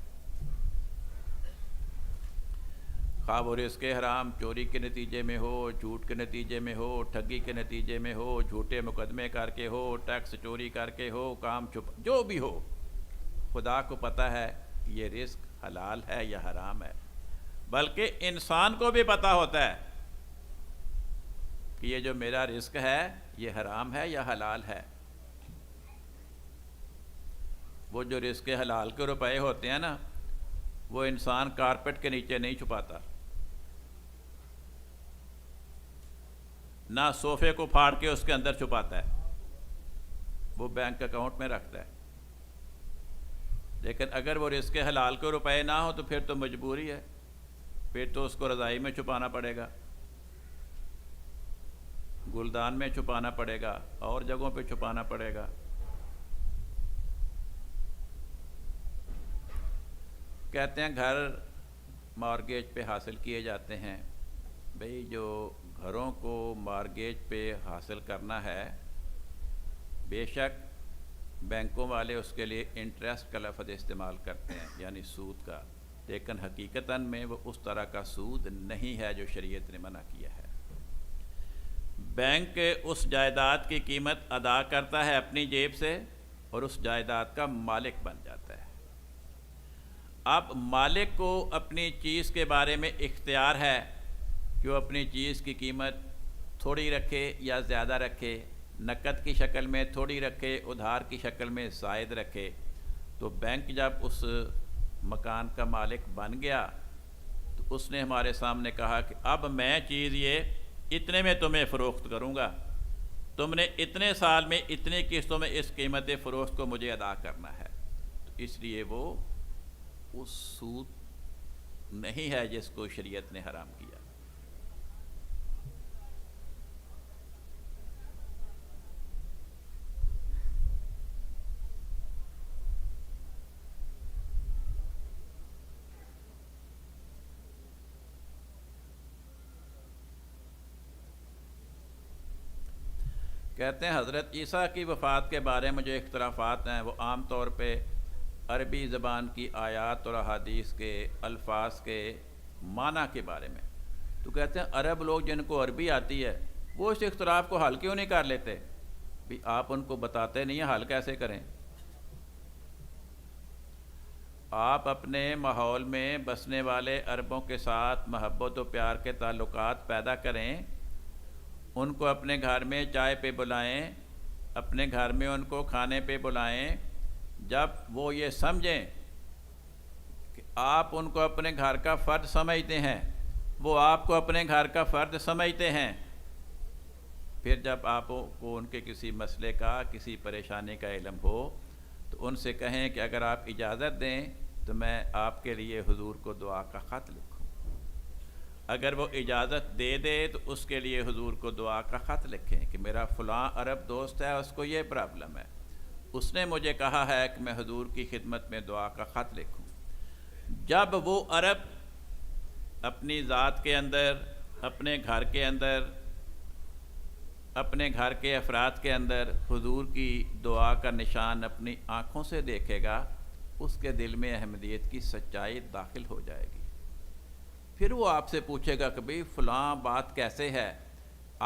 خواہ وہ رزق حرام چوری کے نتیجے میں ہو، جھوٹ کے نتیجے میں ہو، ٹھگی کے نتیجے میں ہو، جھوٹے مقدمے کر کے ہو، ٹیکس چوری کر کے ہو، کام چھپ، جو بھی ہو، خدا کو پتہ ہے کہ یہ رزق حلال ہے یا حرام ہے۔ بلکہ انسان کو بھی پتہ ہوتا ہے کہ یہ جو میرا رزق ہے یہ حرام ہے یا حلال ہے۔ وہ جو رزق حلال کے روپے ہوتے ہیں نا، وہ انسان کارپیٹ کے نیچے نہیں چھپاتا، نہ صوفے کو پھاڑ کے اس کے اندر چھپاتا ہے، وہ بینک اکاؤنٹ میں رکھتا ہے۔ لیکن اگر وہ رزق حلال کے روپے نہ ہو تو پھر تو مجبوری ہے، پھر تو اس کو رضائی میں چھپانا پڑے گا، گلدان میں چھپانا پڑے گا، اور جگہوں پہ چھپانا پڑے گا۔ کہتے ہیں گھر مارگیج پہ حاصل کیے جاتے ہیں۔ بھئی جو گھروں کو مارگیج پہ حاصل کرنا ہے، بے شک بینکوں والے اس کے لیے انٹرسٹ کا لفظ استعمال کرتے ہیں، یعنی سود کا، لیکن حقیقتاً میں وہ اس طرح کا سود نہیں ہے جو شریعت نے منع کیا ہے۔ بینک اس جائیداد کی قیمت ادا کرتا ہے اپنی جیب سے، اور اس جائیداد کا مالک بن جاتا ہے۔ اب مالک کو اپنی چیز کے بارے میں اختیار ہے کہ وہ اپنی چیز کی قیمت تھوڑی رکھے یا زیادہ رکھے، نقد کی شکل میں تھوڑی رکھے، ادھار کی شکل میں زائد رکھے۔ تو بینک جب اس مکان کا مالک بن گیا تو اس نے ہمارے سامنے کہا کہ اب میں چیز یہ اتنے میں تمہیں فروخت کروں گا، تم نے اتنے سال میں اتنی قسطوں میں اس قیمت فروخت کو مجھے ادا کرنا ہے۔ تو اس لیے وہ اس سود نہیں ہے جس کو شریعت نے حرام کیا۔ کہتے ہیں حضرت عیسیٰ کی وفات کے بارے میں جو اختلافات ہیں وہ عام طور پہ عربی زبان کی آیات اور احادیث کے الفاظ کے معنی کے بارے میں۔ تو کہتے ہیں عرب لوگ جن کو عربی آتی ہے وہ اس اختلاف کو حل کیوں نہیں کر لیتے؟ بھی آپ ان کو بتاتے نہیں ہیں، حل کیسے کریں؟ آپ اپنے ماحول میں بسنے والے عربوں کے ساتھ محبت و پیار کے تعلقات پیدا کریں، ان کو اپنے گھر میں چائے پہ بلائیں، اپنے گھر میں ان کو کھانے پہ بلائیں۔ جب وہ یہ سمجھیں کہ آپ ان کو اپنے گھر کا فرد سمجھتے ہیں، وہ آپ کو اپنے گھر کا فرد سمجھتے ہیں، پھر جب آپ کو ان کے کسی مسئلے کا، کسی پریشانی کا علم ہو تو ان سے کہیں کہ اگر آپ اجازت دیں تو میں آپ کے لیے حضور کو دعا کا خط لکھوں۔ اگر وہ اجازت دے دے تو اس کے لیے حضور کو دعا کا خط لکھیں کہ میرا فلاں عرب دوست ہے، اس کو یہ پرابلم ہے، اس نے مجھے کہا ہے کہ میں حضور کی خدمت میں دعا کا خط لکھوں۔ جب وہ عرب اپنی ذات کے اندر، اپنے گھر کے اندر، اپنے گھر کے افراد کے اندر حضور کی دعا کا نشان اپنی آنکھوں سے دیکھے گا، اس کے دل میں احمدیت کی سچائی داخل ہو جائے گی۔ پھر وہ آپ سے پوچھے گا کہ بھئی فلاں بات کیسے ہے،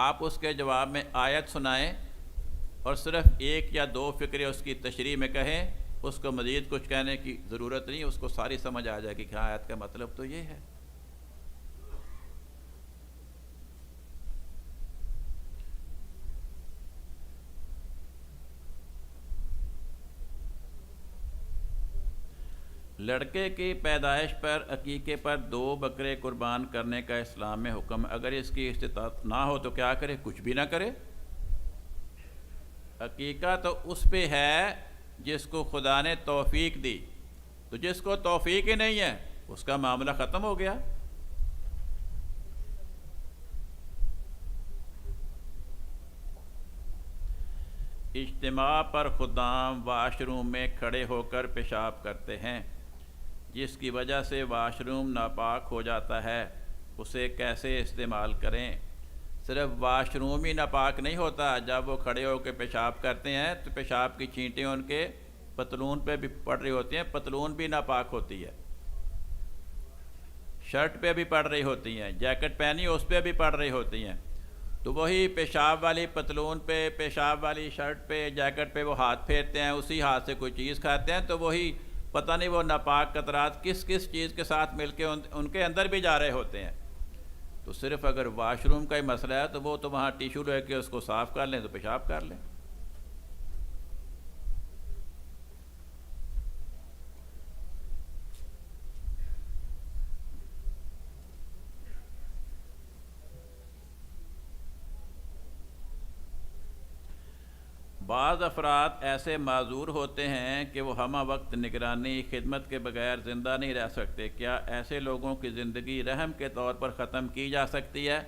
آپ اس کے جواب میں آیت سنائیں اور صرف ایک یا دو فقرے اس کی تشریح میں کہیں، اس کو مزید کچھ کہنے کی ضرورت نہیں، اس کو ساری سمجھ آ جائے گی کہ آیت کا مطلب تو یہ ہے۔ لڑکے کی پیدائش پر عقیقے پر 2 بکرے قربان کرنے کا اسلام میں حکم، اگر اس کی استطاعت نہ ہو تو کیا کرے؟ کچھ بھی نہ کرے۔ عقیقہ تو اس پہ ہے جس کو خدا نے توفیق دی، تو جس کو توفیق ہی نہیں ہے اس کا معاملہ ختم ہو گیا۔ اجتماع پر خدام واش روم میں کھڑے ہو کر پیشاب کرتے ہیں، جس کی وجہ سے واش روم ناپاک ہو جاتا ہے، اسے کیسے استعمال کریں؟ صرف واش روم ہی ناپاک نہیں ہوتا، جب وہ کھڑے ہو کے پیشاب کرتے ہیں تو پیشاب کی چھینٹیں ان کے پتلون پہ بھی پڑ رہی ہوتی ہیں، پتلون بھی ناپاک ہوتی ہے، شرٹ پہ بھی پڑ رہی ہوتی ہیں، جیکٹ پہنی اس پہ بھی پڑ رہی ہوتی ہیں، تو وہی پیشاب والی پتلون پہ، پیشاب والی شرٹ پہ، جیکٹ پہ وہ ہاتھ پھیرتے ہیں، اسی ہاتھ سے کوئی چیز کھاتے ہیں تو وہی پتہ نہیں وہ ناپاک قطرات کس کس چیز کے ساتھ مل کے ان کے اندر بھی جا رہے ہوتے ہیں۔ تو صرف اگر واش روم کا ہی مسئلہ ہے تو وہ تو وہاں ٹیشو لے کے اس کو صاف کر لیں تو پیشاب کر لیں۔ بعض افراد ایسے معذور ہوتے ہیں کہ وہ ہمہ وقت نگرانی خدمت کے بغیر زندہ نہیں رہ سکتے، کیا ایسے لوگوں کی زندگی رحم کے طور پر ختم کی جا سکتی ہے؟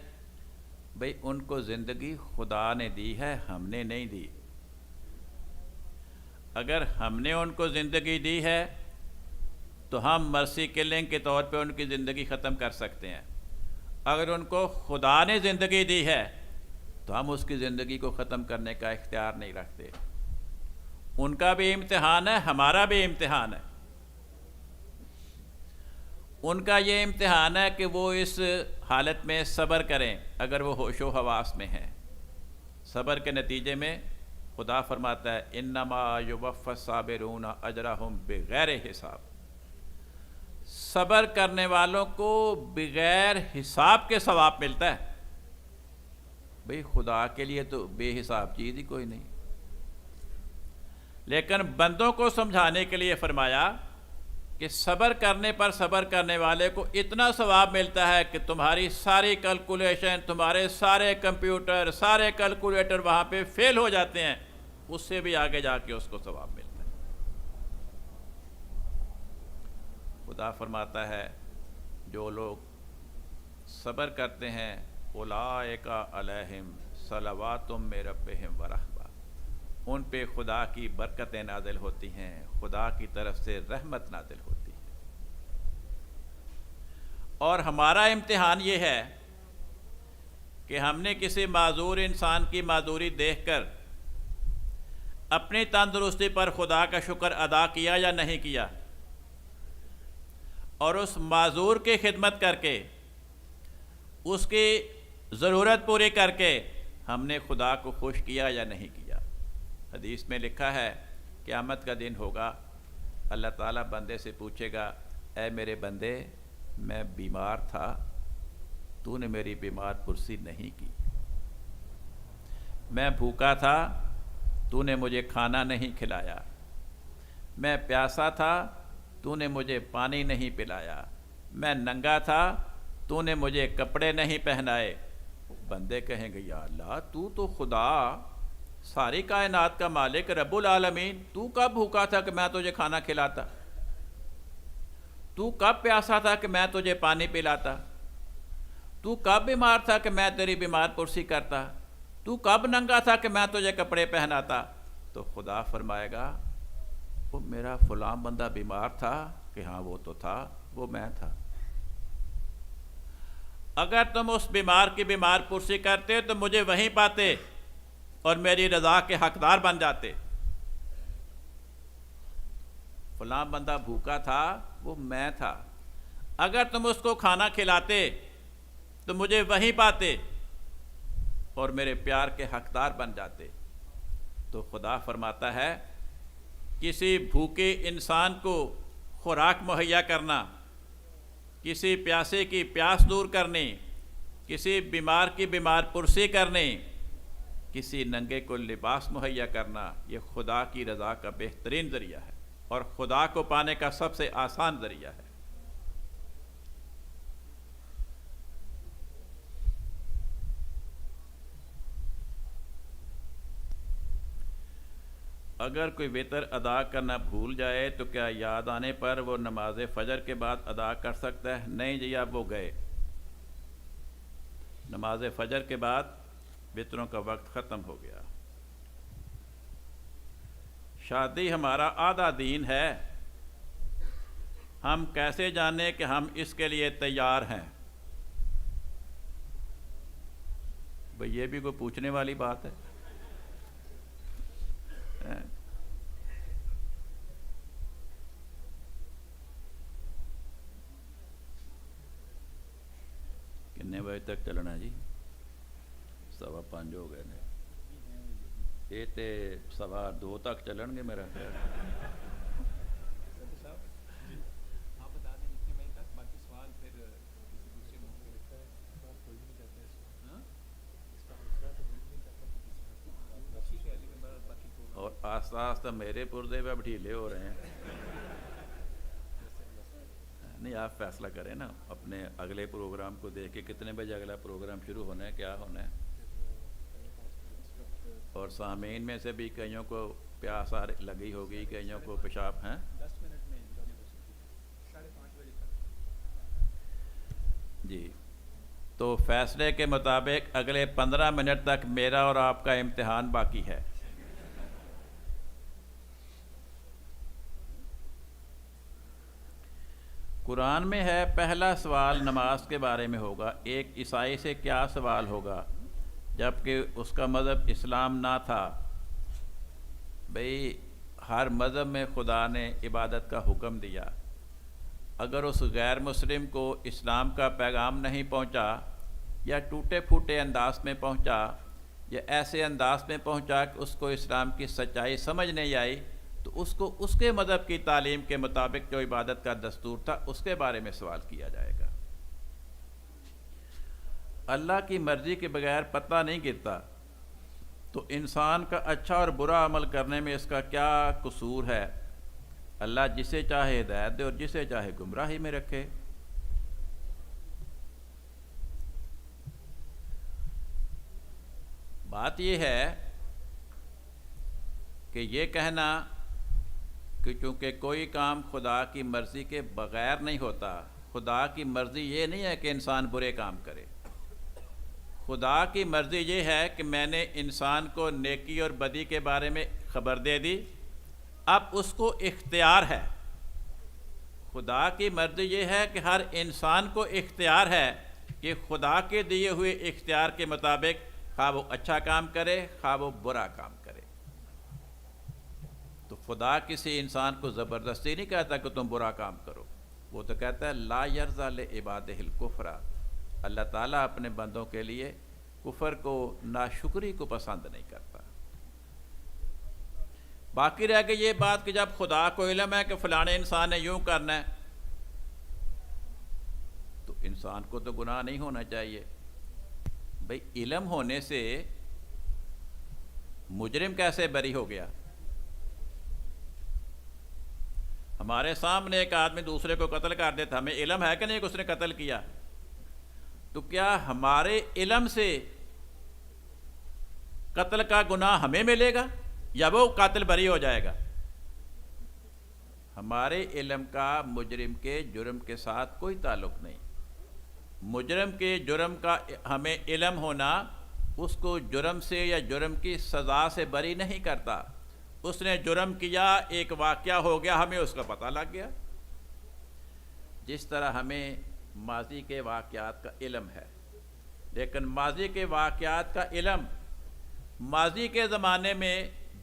بھئی ان کو زندگی خدا نے دی ہے، ہم نے نہیں دی۔ اگر ہم نے ان کو زندگی دی ہے تو ہم مرسی کلنگ کے طور پہ ان کی زندگی ختم کر سکتے ہیں، اگر ان کو خدا نے زندگی دی ہے تو ہم اس کی زندگی کو ختم کرنے کا اختیار نہیں رکھتے۔ ان کا بھی امتحان ہے، ہمارا بھی امتحان ہے۔ ان کا یہ امتحان ہے کہ وہ اس حالت میں صبر کریں اگر وہ ہوش و حواس میں ہیں۔ صبر کے نتیجے میں خدا فرماتا ہے انما یوفی الصابرون اجرہم بغیر حساب، صبر کرنے والوں کو بغیر حساب کے ثواب ملتا ہے۔ بھئی خدا کے لیے تو بے حساب چیز ہی کوئی نہیں، لیکن بندوں کو سمجھانے کے لیے فرمایا کہ صبر کرنے پر صبر کرنے والے کو اتنا ثواب ملتا ہے کہ تمہاری ساری کیلکولیشن، تمہارے سارے کمپیوٹر، سارے کیلکولیٹر وہاں پہ فیل ہو جاتے ہیں، اس سے بھی آگے جا کے اس کو ثواب ملتا ہے۔ خدا فرماتا ہے جو لوگ صبر کرتے ہیں اولئک علیہم صلوات من ربہم ورحمہ، ان پہ خدا کی برکتیں نازل ہوتی ہیں، خدا کی طرف سے رحمت نازل ہوتی ہے۔ اور ہمارا امتحان یہ ہے کہ ہم نے کسی معذور انسان کی معذوری دیکھ کر اپنی تندرستی پر خدا کا شکر ادا کیا یا نہیں کیا، اور اس معذور کی خدمت کر کے، اس کی ضرورت پوری کر کے ہم نے خدا کو خوش کیا یا نہیں کیا۔ حدیث میں لکھا ہے قیامت کا دن ہوگا، اللہ تعالیٰ بندے سے پوچھے گا اے میرے بندے میں بیمار تھا، تو نے میری بیمار پرسی نہیں کی، میں بھوکا تھا تو نے مجھے کھانا نہیں کھلایا، میں پیاسا تھا تو نے مجھے پانی نہیں پلایا، میں ننگا تھا تو نے مجھے کپڑے نہیں پہنائے۔ بندے کہیں گے یا اللہ تو خدا ساری کائنات کا مالک رب العالمین، تو کب بھوکا تھا کہ میں تجھے کھانا کھلاتا؟ تو کب پیاسا تھا کہ میں تجھے پانی پلاتا؟ تو کب بیمار تھا کہ میں تیری بیمار پرسی کرتا؟ تو کب ننگا تھا کہ میں تجھے کپڑے پہناتا؟ تو خدا فرمائے گا وہ میرا فلاں بندہ بیمار تھا کہ ہاں وہ تو تھا، وہ میں تھا۔ اگر تم اس بیمار کی بیمار پرسی کرتے تو مجھے وہیں پاتے اور میری رضا کے حقدار بن جاتے۔ فلاں بندہ بھوکا تھا وہ میں تھا، اگر تم اس کو کھانا کھلاتے تو مجھے وہیں پاتے اور میرے پیار کے حقدار بن جاتے۔ تو خدا فرماتا ہے کسی بھوکے انسان کو خوراک مہیا کرنا، کسی پیاسے کی پیاس دور کرنی، کسی بیمار کی بیمار پرسی کرنی، کسی ننگے کو لباس مہیا کرنا، یہ خدا کی رضا کا بہترین ذریعہ ہے اور خدا کو پانے کا سب سے آسان ذریعہ ہے۔ اگر کوئی وتر ادا کرنا بھول جائے تو کیا یاد آنے پر وہ نماز فجر کے بعد ادا کر سکتا ہے؟ نہیں جی، اب وہ گئے، نماز فجر کے بعد وتروں کا وقت ختم ہو گیا۔ شادی ہمارا آدھا دین ہے، ہم کیسے جانیں کہ ہم اس کے لیے تیار ہیں؟ بھئی یہ بھی کوئی پوچھنے والی بات ہے؟ کتنے بجے تک چلنا جی؟ 5:15 ہو گئے نے، یہ تے 2:15 تک چلن گے میرا خیال۔ اور آہستہ آہستہ میرے پردے پہ اب ڈھیلے ہو رہے ہیں۔ نہیں آپ فیصلہ کریں نا اپنے اگلے پروگرام کو دیکھ کے کتنے بجے اگلا پروگرام شروع ہونا ہے، کیا ہونا ہے۔ اور سامعین میں سے بھی کئیوں کو پیاس لگی ہوگی، کئیوں کو پیشاب ہیں۔ 10 منٹ میں 5:30 بجے تک جی، تو فیصلے کے مطابق اگلے 15 منٹ تک میرا اور آپ کا امتحان باقی ہے۔ قرآن میں ہے پہلا سوال نماز کے بارے میں ہوگا، ایک عیسائی سے کیا سوال ہوگا جبکہ اس کا مذہب اسلام نہ تھا؟ بھئی ہر مذہب میں خدا نے عبادت کا حکم دیا، اگر اس غیر مسلم کو اسلام کا پیغام نہیں پہنچا یا ٹوٹے پھوٹے انداز میں پہنچا یا ایسے انداز میں پہنچا کہ اس کو اسلام کی سچائی سمجھ نہیں آئی، تو اس کو اس کے مذہب کی تعلیم کے مطابق جو عبادت کا دستور تھا اس کے بارے میں سوال کیا جائے گا۔ اللہ کی مرضی کے بغیر پتہ نہیں گرتا، تو انسان کا اچھا اور برا عمل کرنے میں اس کا کیا قصور ہے؟ اللہ جسے چاہے ہدایت دے اور جسے چاہے گمراہی میں رکھے۔ بات یہ ہے کہ یہ کہنا کہ چونکہ کوئی کام خدا کی مرضی کے بغیر نہیں ہوتا، خدا کی مرضی یہ نہیں ہے کہ انسان برے کام کرے، خدا کی مرضی یہ ہے کہ میں نے انسان کو نیکی اور بدی کے بارے میں خبر دے دی، اب اس کو اختیار ہے۔ خدا کی مرضی یہ ہے کہ ہر انسان کو اختیار ہے کہ خدا کے دیے ہوئے اختیار کے مطابق خواہ وہ اچھا کام کرے خواہ وہ برا کام کرے۔ تو خدا کسی انسان کو زبردستی نہیں کہتا کہ تم برا کام کرو، وہ تو کہتا ہے لا یرضی لعبادہ الکفر، اللہ تعالیٰ اپنے بندوں کے لیے کفر کو، ناشکری کو پسند نہیں کرتا۔ باقی رہ گئی یہ بات کہ جب خدا کو علم ہے کہ فلانے انسان نے یوں کرنا ہے تو انسان کو تو گناہ نہیں ہونا چاہیے۔ بھئی علم ہونے سے مجرم کیسے بری ہو گیا؟ ہمارے سامنے ایک آدمی دوسرے کو قتل کر دیتا، ہمیں علم ہے کہ نہیں کہ اس نے قتل کیا؟ تو کیا ہمارے علم سے قتل کا گناہ ہمیں ملے گا یا وہ قاتل بری ہو جائے گا؟ ہمارے علم کا مجرم کے جرم کے ساتھ کوئی تعلق نہیں۔ مجرم کے جرم کا ہمیں علم ہونا اس کو جرم سے یا جرم کی سزا سے بری نہیں کرتا۔ اس نے جرم کیا، ایک واقعہ ہو گیا، ہمیں اس کا پتہ لگ گیا۔ جس طرح ہمیں ماضی کے واقعات کا علم ہے، لیکن ماضی کے واقعات کا علم ماضی کے زمانے میں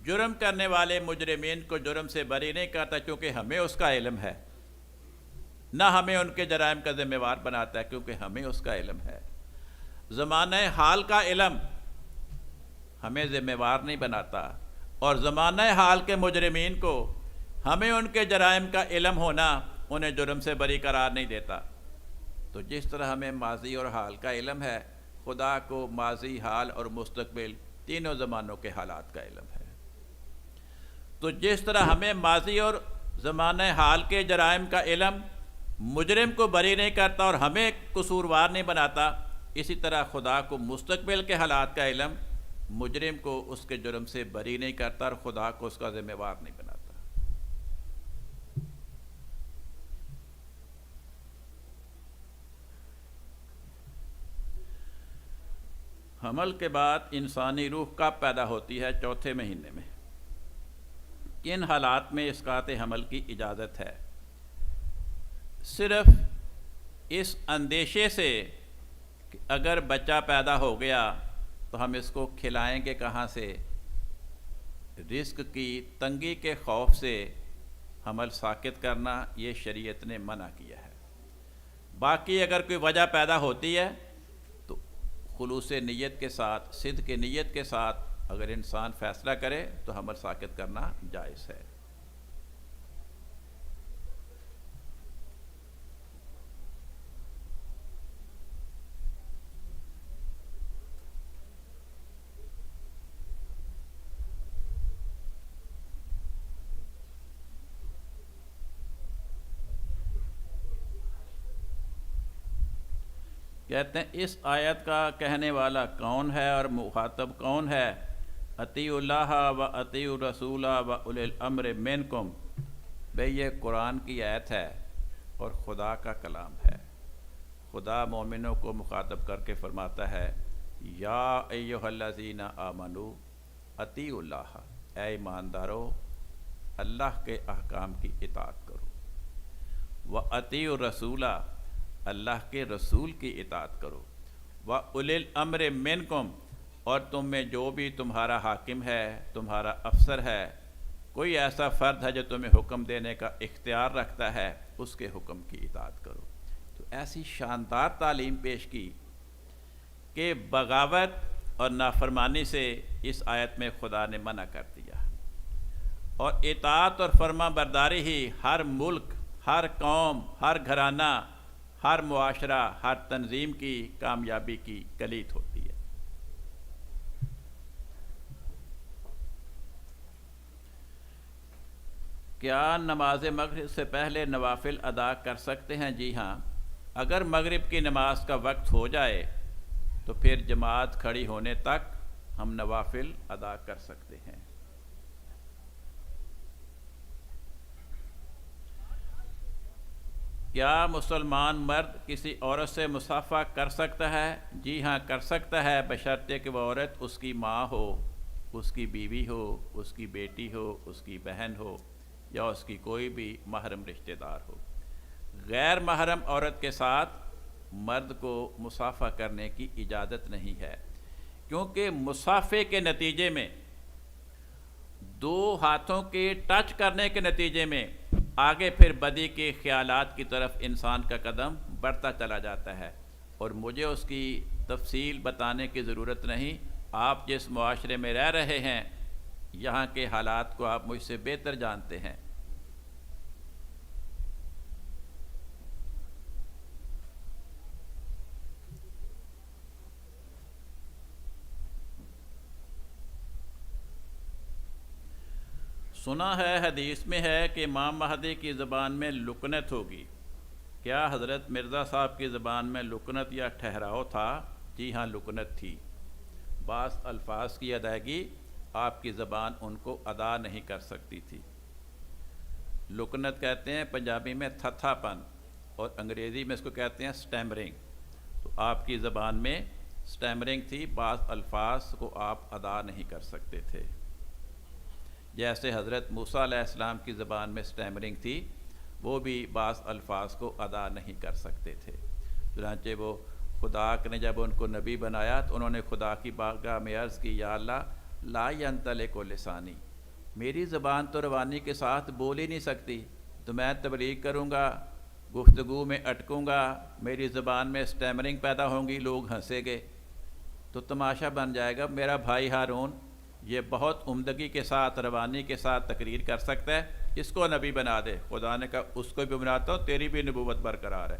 جرم کرنے والے مجرمین کو جرم سے بری نہیں کرتا، کیونکہ ہمیں اس کا علم ہے، نہ ہمیں ان کے جرائم کا ذمہ وار بناتا ہے، کیونکہ ہمیں اس کا علم ہے۔ زمانہ حال کا علم ہمیں ذمہ وار نہیں بناتا، اور زمانہ حال کے مجرمین کو ہمیں ان کے جرائم کا علم ہونا انہیں جرم سے بری قرار نہیں دیتا۔ تو جس طرح ہمیں ماضی اور حال کا علم ہے، خدا کو ماضی، حال اور مستقبل تینوں زمانوں کے حالات کا علم ہے۔ تو جس طرح ہمیں ماضی اور زمانہ حال کے جرائم کا علم مجرم کو بری نہیں کرتا اور ہمیں قصوروار نہیں بناتا، اسی طرح خدا کو مستقبل کے حالات کا علم مجرم کو اس کے جرم سے بری نہیں کرتا اور خدا کو اس کا ذمہ وار نہیں بناتا۔ حمل کے بعد انسانی روح کب پیدا ہوتی ہے؟ چوتھے مہینے میں۔ کن حالات میں اسقاط حمل کی اجازت ہے؟ صرف اس اندیشے سے کہ اگر بچہ پیدا ہو گیا تو ہم اس کو کھلائیں گے کہاں سے، رزق کی تنگی کے خوف سے حمل ساقط کرنا یہ شریعت نے منع کیا ہے۔ باقی اگر کوئی وجہ پیدا ہوتی ہے تو خلوص نیت کے ساتھ، صدق کی نیت کے ساتھ اگر انسان فیصلہ کرے تو حمل ساقط کرنا جائز ہے۔ کہتے ہیں اس آیت کا کہنے والا کون ہے اور مخاطب کون ہے؟ اطیعوا اللہ و اطیعوا الرسول و اولی الامر منکم۔ بھئی یہ قرآن کی آیت ہے اور خدا کا کلام ہے۔ خدا مومنوں کو مخاطب کر کے فرماتا ہے، یا ایھا الذین آمنوا اطیعوا اللہ، اے ایماندارو اللہ کے احکام کی اطاعت کرو، و اطیعوا الرسول، اللہ کے رسول کی اطاعت کرو، وَأُولِي الْأَمْرِ مِنْكُمْ، اور تم میں جو بھی تمہارا حاکم ہے، تمہارا افسر ہے، کوئی ایسا فرد ہے جو تمہیں حکم دینے کا اختیار رکھتا ہے، اس کے حکم کی اطاعت کرو۔ تو ایسی شاندار تعلیم پیش کی کہ بغاوت اور نافرمانی سے اس آیت میں خدا نے منع کر دیا، اور اطاعت اور فرما برداری ہی ہر ملک، ہر قوم، ہر گھرانہ، ہر معاشرہ، ہر تنظیم کی کامیابی کی کلید ہوتی ہے۔ کیا نماز مغرب سے پہلے نوافل ادا کر سکتے ہیں؟ جی ہاں، اگر مغرب کی نماز کا وقت ہو جائے تو پھر جماعت کھڑی ہونے تک ہم نوافل ادا کر سکتے ہیں۔ کیا مسلمان مرد کسی عورت سے مصافحہ کر سکتا ہے؟ جی ہاں کر سکتا ہے، بشرطے کہ وہ عورت اس کی ماں ہو، اس کی بیوی ہو، اس کی بیٹی ہو، اس کی بہن ہو، یا اس کی کوئی بھی محرم رشتہ دار ہو۔ غیر محرم عورت کے ساتھ مرد کو مصافحہ کرنے کی اجازت نہیں ہے، کیونکہ مصافحے کے نتیجے میں، دو ہاتھوں کے ٹچ کرنے کے نتیجے میں آگے پھر بدی کے خیالات کی طرف انسان کا قدم بڑھتا چلا جاتا ہے، اور مجھے اس کی تفصیل بتانے کی ضرورت نہیں۔ آپ جس معاشرے میں رہ رہے ہیں، یہاں کے حالات کو آپ مجھ سے بہتر جانتے ہیں۔ سنا ہے حدیث میں ہے کہ امام مہدی کی زبان میں لکنت ہوگی. کیا حضرت مرزا صاحب کی زبان میں لکنت یا ٹھہراؤ تھا؟ جی ہاں، لکنت تھی. بعض الفاظ کی ادائیگی آپ کی زبان ان کو ادا نہیں کر سکتی تھی. لکنت کہتے ہیں پنجابی میں تھتھا پن، اور انگریزی میں اس کو کہتے ہیں سٹیمرنگ. تو آپ کی زبان میں سٹیمرنگ تھی، بعض الفاظ کو آپ ادا نہیں کر سکتے تھے. جیسے حضرت موسیٰ علیہ السلام کی زبان میں سٹیمرنگ تھی، وہ بھی بعض الفاظ کو ادا نہیں کر سکتے تھے. چنانچہ وہ خدا نے جب ان کو نبی بنایا تو انہوں نے خدا کی بارگاہ میں عرض کی، یا اللہ لا ینطلق لسانی، میری زبان تو روانی کے ساتھ بول ہی نہیں سکتی، تو میں تبلیغ کروں گا، گفتگو میں اٹکوں گا، میری زبان میں سٹیمرنگ پیدا ہوں گی، لوگ ہنسیں گے تو تماشا بن جائے گا. میرا بھائی ہارون یہ بہت عمدگی کے ساتھ، روانی کے ساتھ تقریر کر سکتا ہے، اس کو نبی بنا دے. خدا نے کہا اس کو بھی بناتا ہوں، تیری بھی نبوت برقرار ہے.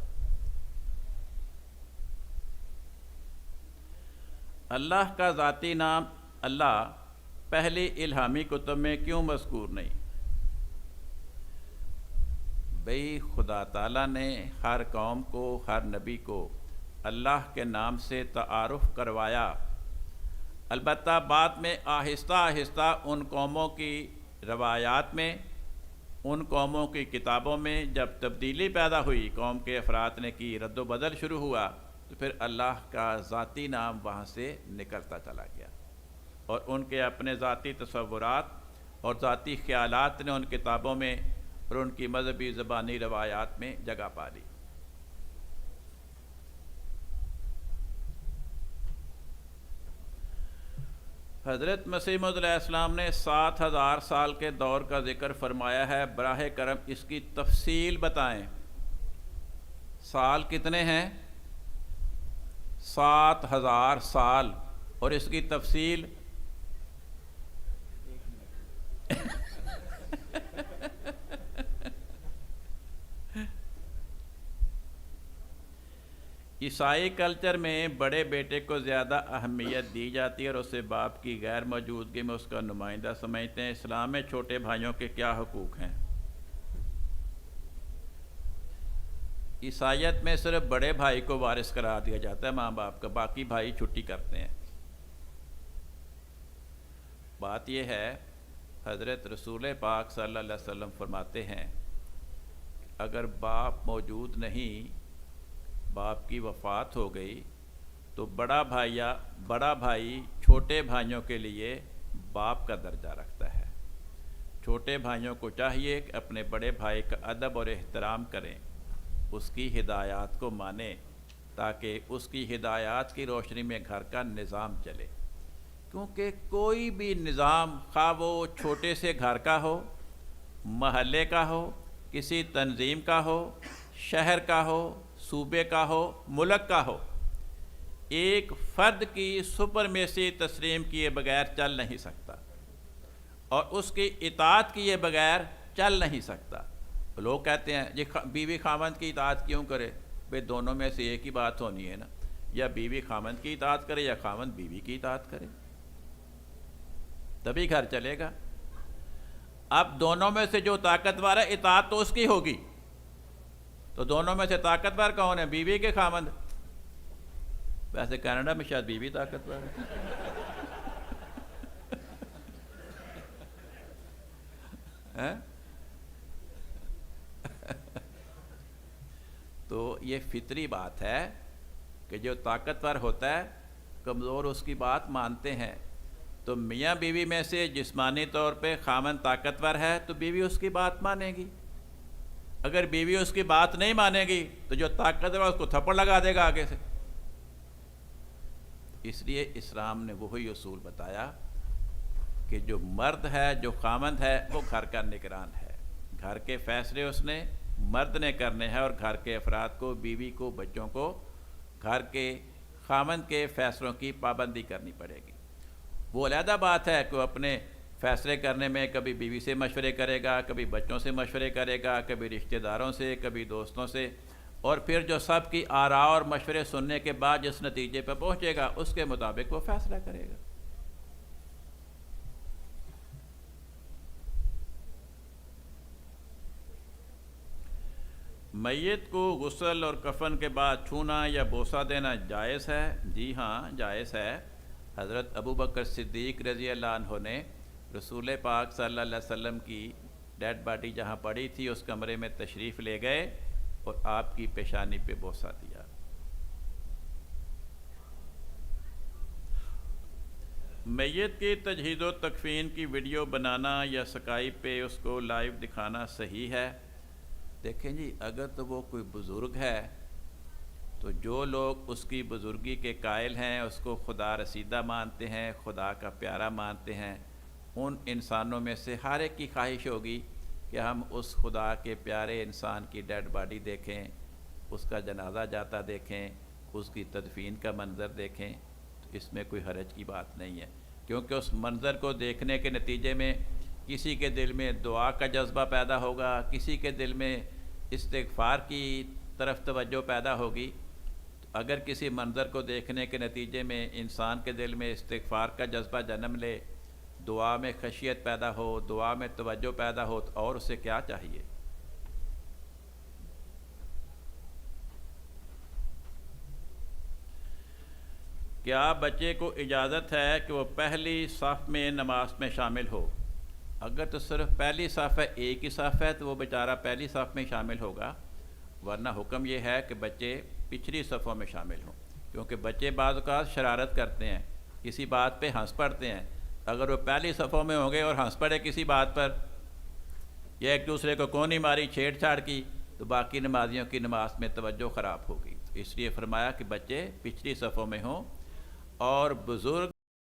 اللہ کا ذاتی نام اللہ پہلی الہامی کتب میں کیوں مذکور نہیں؟ بھئی خدا تعالیٰ نے ہر قوم کو، ہر نبی کو اللہ کے نام سے تعارف کروایا. البتہ بعد میں آہستہ آہستہ ان قوموں کی روایات میں، ان قوموں کی کتابوں میں جب تبدیلی پیدا ہوئی، قوم کے افراد نے کی، رد و بدل شروع ہوا، تو پھر اللہ کا ذاتی نام وہاں سے نکلتا چلا گیا، اور ان کے اپنے ذاتی تصورات اور ذاتی خیالات نے ان کتابوں میں اور ان کی مذہبی زبانی روایات میں جگہ پا لی. حضرت مسیح موعود علیہ السلام نے 7000 سال کے دور کا ذکر فرمایا ہے. براہ کرم اس کی تفصیل بتائیں. سال کتنے ہیں؟ 7000 سال. اور اس کی تفصیل عیسائی کلچر میں بڑے بیٹے کو زیادہ اہمیت دی جاتی ہے اور اسے باپ کی غیر موجودگی میں اس کا نمائندہ سمجھتے ہیں. اسلام میں چھوٹے بھائیوں کے کیا حقوق ہیں؟ عیسائیت میں صرف بڑے بھائی کو وارث قرار دیا جاتا ہے ماں باپ کا، باقی بھائی چھٹی کرتے ہیں. بات یہ ہے، حضرت رسول پاک صلی اللہ علیہ وسلم فرماتے ہیں اگر باپ موجود نہیں، باپ کی وفات ہو گئی، تو بڑا بھائی چھوٹے بھائیوں کے لیے باپ کا درجہ رکھتا ہے. چھوٹے بھائیوں کو چاہیے کہ اپنے بڑے بھائی کا ادب اور احترام کریں، اس کی ہدایات کو مانیں، تاکہ اس کی ہدایات کی روشنی میں گھر کا نظام چلے. کیونکہ کوئی بھی نظام، خواہ وہ چھوٹے سے گھر کا ہو، محلے کا ہو، کسی تنظیم کا ہو، شہر کا ہو، صوبے کا ہو، ملک کا ہو، ایک فرد کی سپرمیسی تسلیم کیے بغیر چل نہیں سکتا، اور اس کی اطاعت کیے بغیر چل نہیں سکتا. لوگ کہتے ہیں یہ بیوی خاوند کی اطاعت کیوں کرے؟ بھئی دونوں میں سے ایک ہی بات ہونی ہے نا، یا بیوی خاوند کی اطاعت کرے یا خاوند بیوی کی اطاعت کرے، تبھی گھر چلے گا. اب دونوں میں سے جو طاقتور ہے اطاعت تو اس کی ہوگی، تو دونوں میں سے طاقتور کون ہے؟ بیوی کے خاوند. ویسے کینیڈا میں شاید بیوی طاقتور ہے. تو یہ فطری بات ہے کہ جو طاقتور ہوتا ہے کمزور اس کی بات مانتے ہیں. تو میاں بیوی میں سے جسمانی طور پہ خاوند طاقتور ہے تو بیوی اس کی بات مانے گی. اگر بیوی اس کی بات نہیں مانے گی تو جو طاقتور ہے اس کو تھپڑ لگا دے گا آگے سے. اس لیے اسلام نے وہی اصول بتایا کہ جو مرد ہے، جو خاوند ہے، وہ گھر کا نگران ہے. گھر کے فیصلے اس نے مرد نے کرنے ہیں، اور گھر کے افراد کو، بیوی کو، بچوں کو گھر کے خاوند کے فیصلوں کی پابندی کرنی پڑے گی. وہ علیحدہ بات ہے کہ وہ اپنے فیصلے کرنے میں کبھی بیوی سے مشورے کرے گا، کبھی بچوں سے مشورے کرے گا، کبھی رشتہ داروں سے، کبھی دوستوں سے، اور پھر جو سب کی آراء اور مشورے سننے کے بعد جس نتیجے پہ پہنچے گا اس کے مطابق وہ فیصلہ کرے گا. میت کو غسل اور کفن کے بعد چھونا یا بوسہ دینا جائز ہے؟ جی ہاں، جائز ہے۔ حضرت ابو بکر صدیق رضی اللہ عنہ نے رسول پاک صلی اللہ علیہ وسلم کی ڈیڈ باڈی جہاں پڑی تھی اس کمرے میں تشریف لے گئے اور آپ کی پیشانی پہ بوسہ دیا۔ میت کی تجہیز و تکفین کی ویڈیو بنانا یا اسکائپ پہ اس کو لائیو دکھانا صحیح ہے؟ دیکھیں جی، اگر تو وہ کوئی بزرگ ہے تو جو لوگ اس کی بزرگی کے قائل ہیں، اس کو خدا رسیدہ مانتے ہیں، خدا کا پیارا مانتے ہیں، ان انسانوں میں سے ہر ایک کی خواہش ہوگی کہ ہم اس خدا کے پیارے انسان کی ڈیڈ باڈی دیکھیں، اس کا جنازہ جاتا دیکھیں، اس کی تدفین کا منظر دیکھیں۔ تو اس میں کوئی حرج کی بات نہیں ہے، کیونکہ اس منظر کو دیکھنے کے نتیجے میں کسی کے دل میں دعا کا جذبہ پیدا ہوگا، کسی کے دل میں استغفار کی طرف توجہ پیدا ہوگی۔ اگر کسی منظر کو دیکھنے کے نتیجے میں انسان کے دل میں استغفار کا جذبہ جنم لے، دعا میں خشیت پیدا ہو، دعا میں توجہ پیدا ہو، تو اور اسے کیا چاہیے؟ کیا بچے کو اجازت ہے کہ وہ پہلی صف میں نماز میں شامل ہو؟ اگر تو صرف پہلی صف ہے، ایک ہی صف ہے، تو وہ بیچارہ پہلی صف میں شامل ہوگا، ورنہ حکم یہ ہے کہ بچے پچھلی صفوں میں شامل ہوں، کیونکہ بچے بعض اوقات شرارت کرتے ہیں، کسی بات پہ ہنس پڑتے ہیں۔ اگر وہ پہلی صفوں میں ہوں گے اور ہنس پڑے کسی بات پر یا ایک دوسرے کو کونی ماری، چھیڑ چھاڑ کی، تو باقی نمازیوں کی نماز میں توجہ خراب ہوگی۔ تو اس لیے فرمایا کہ بچے پچھلی صفوں میں ہوں، اور بزرگ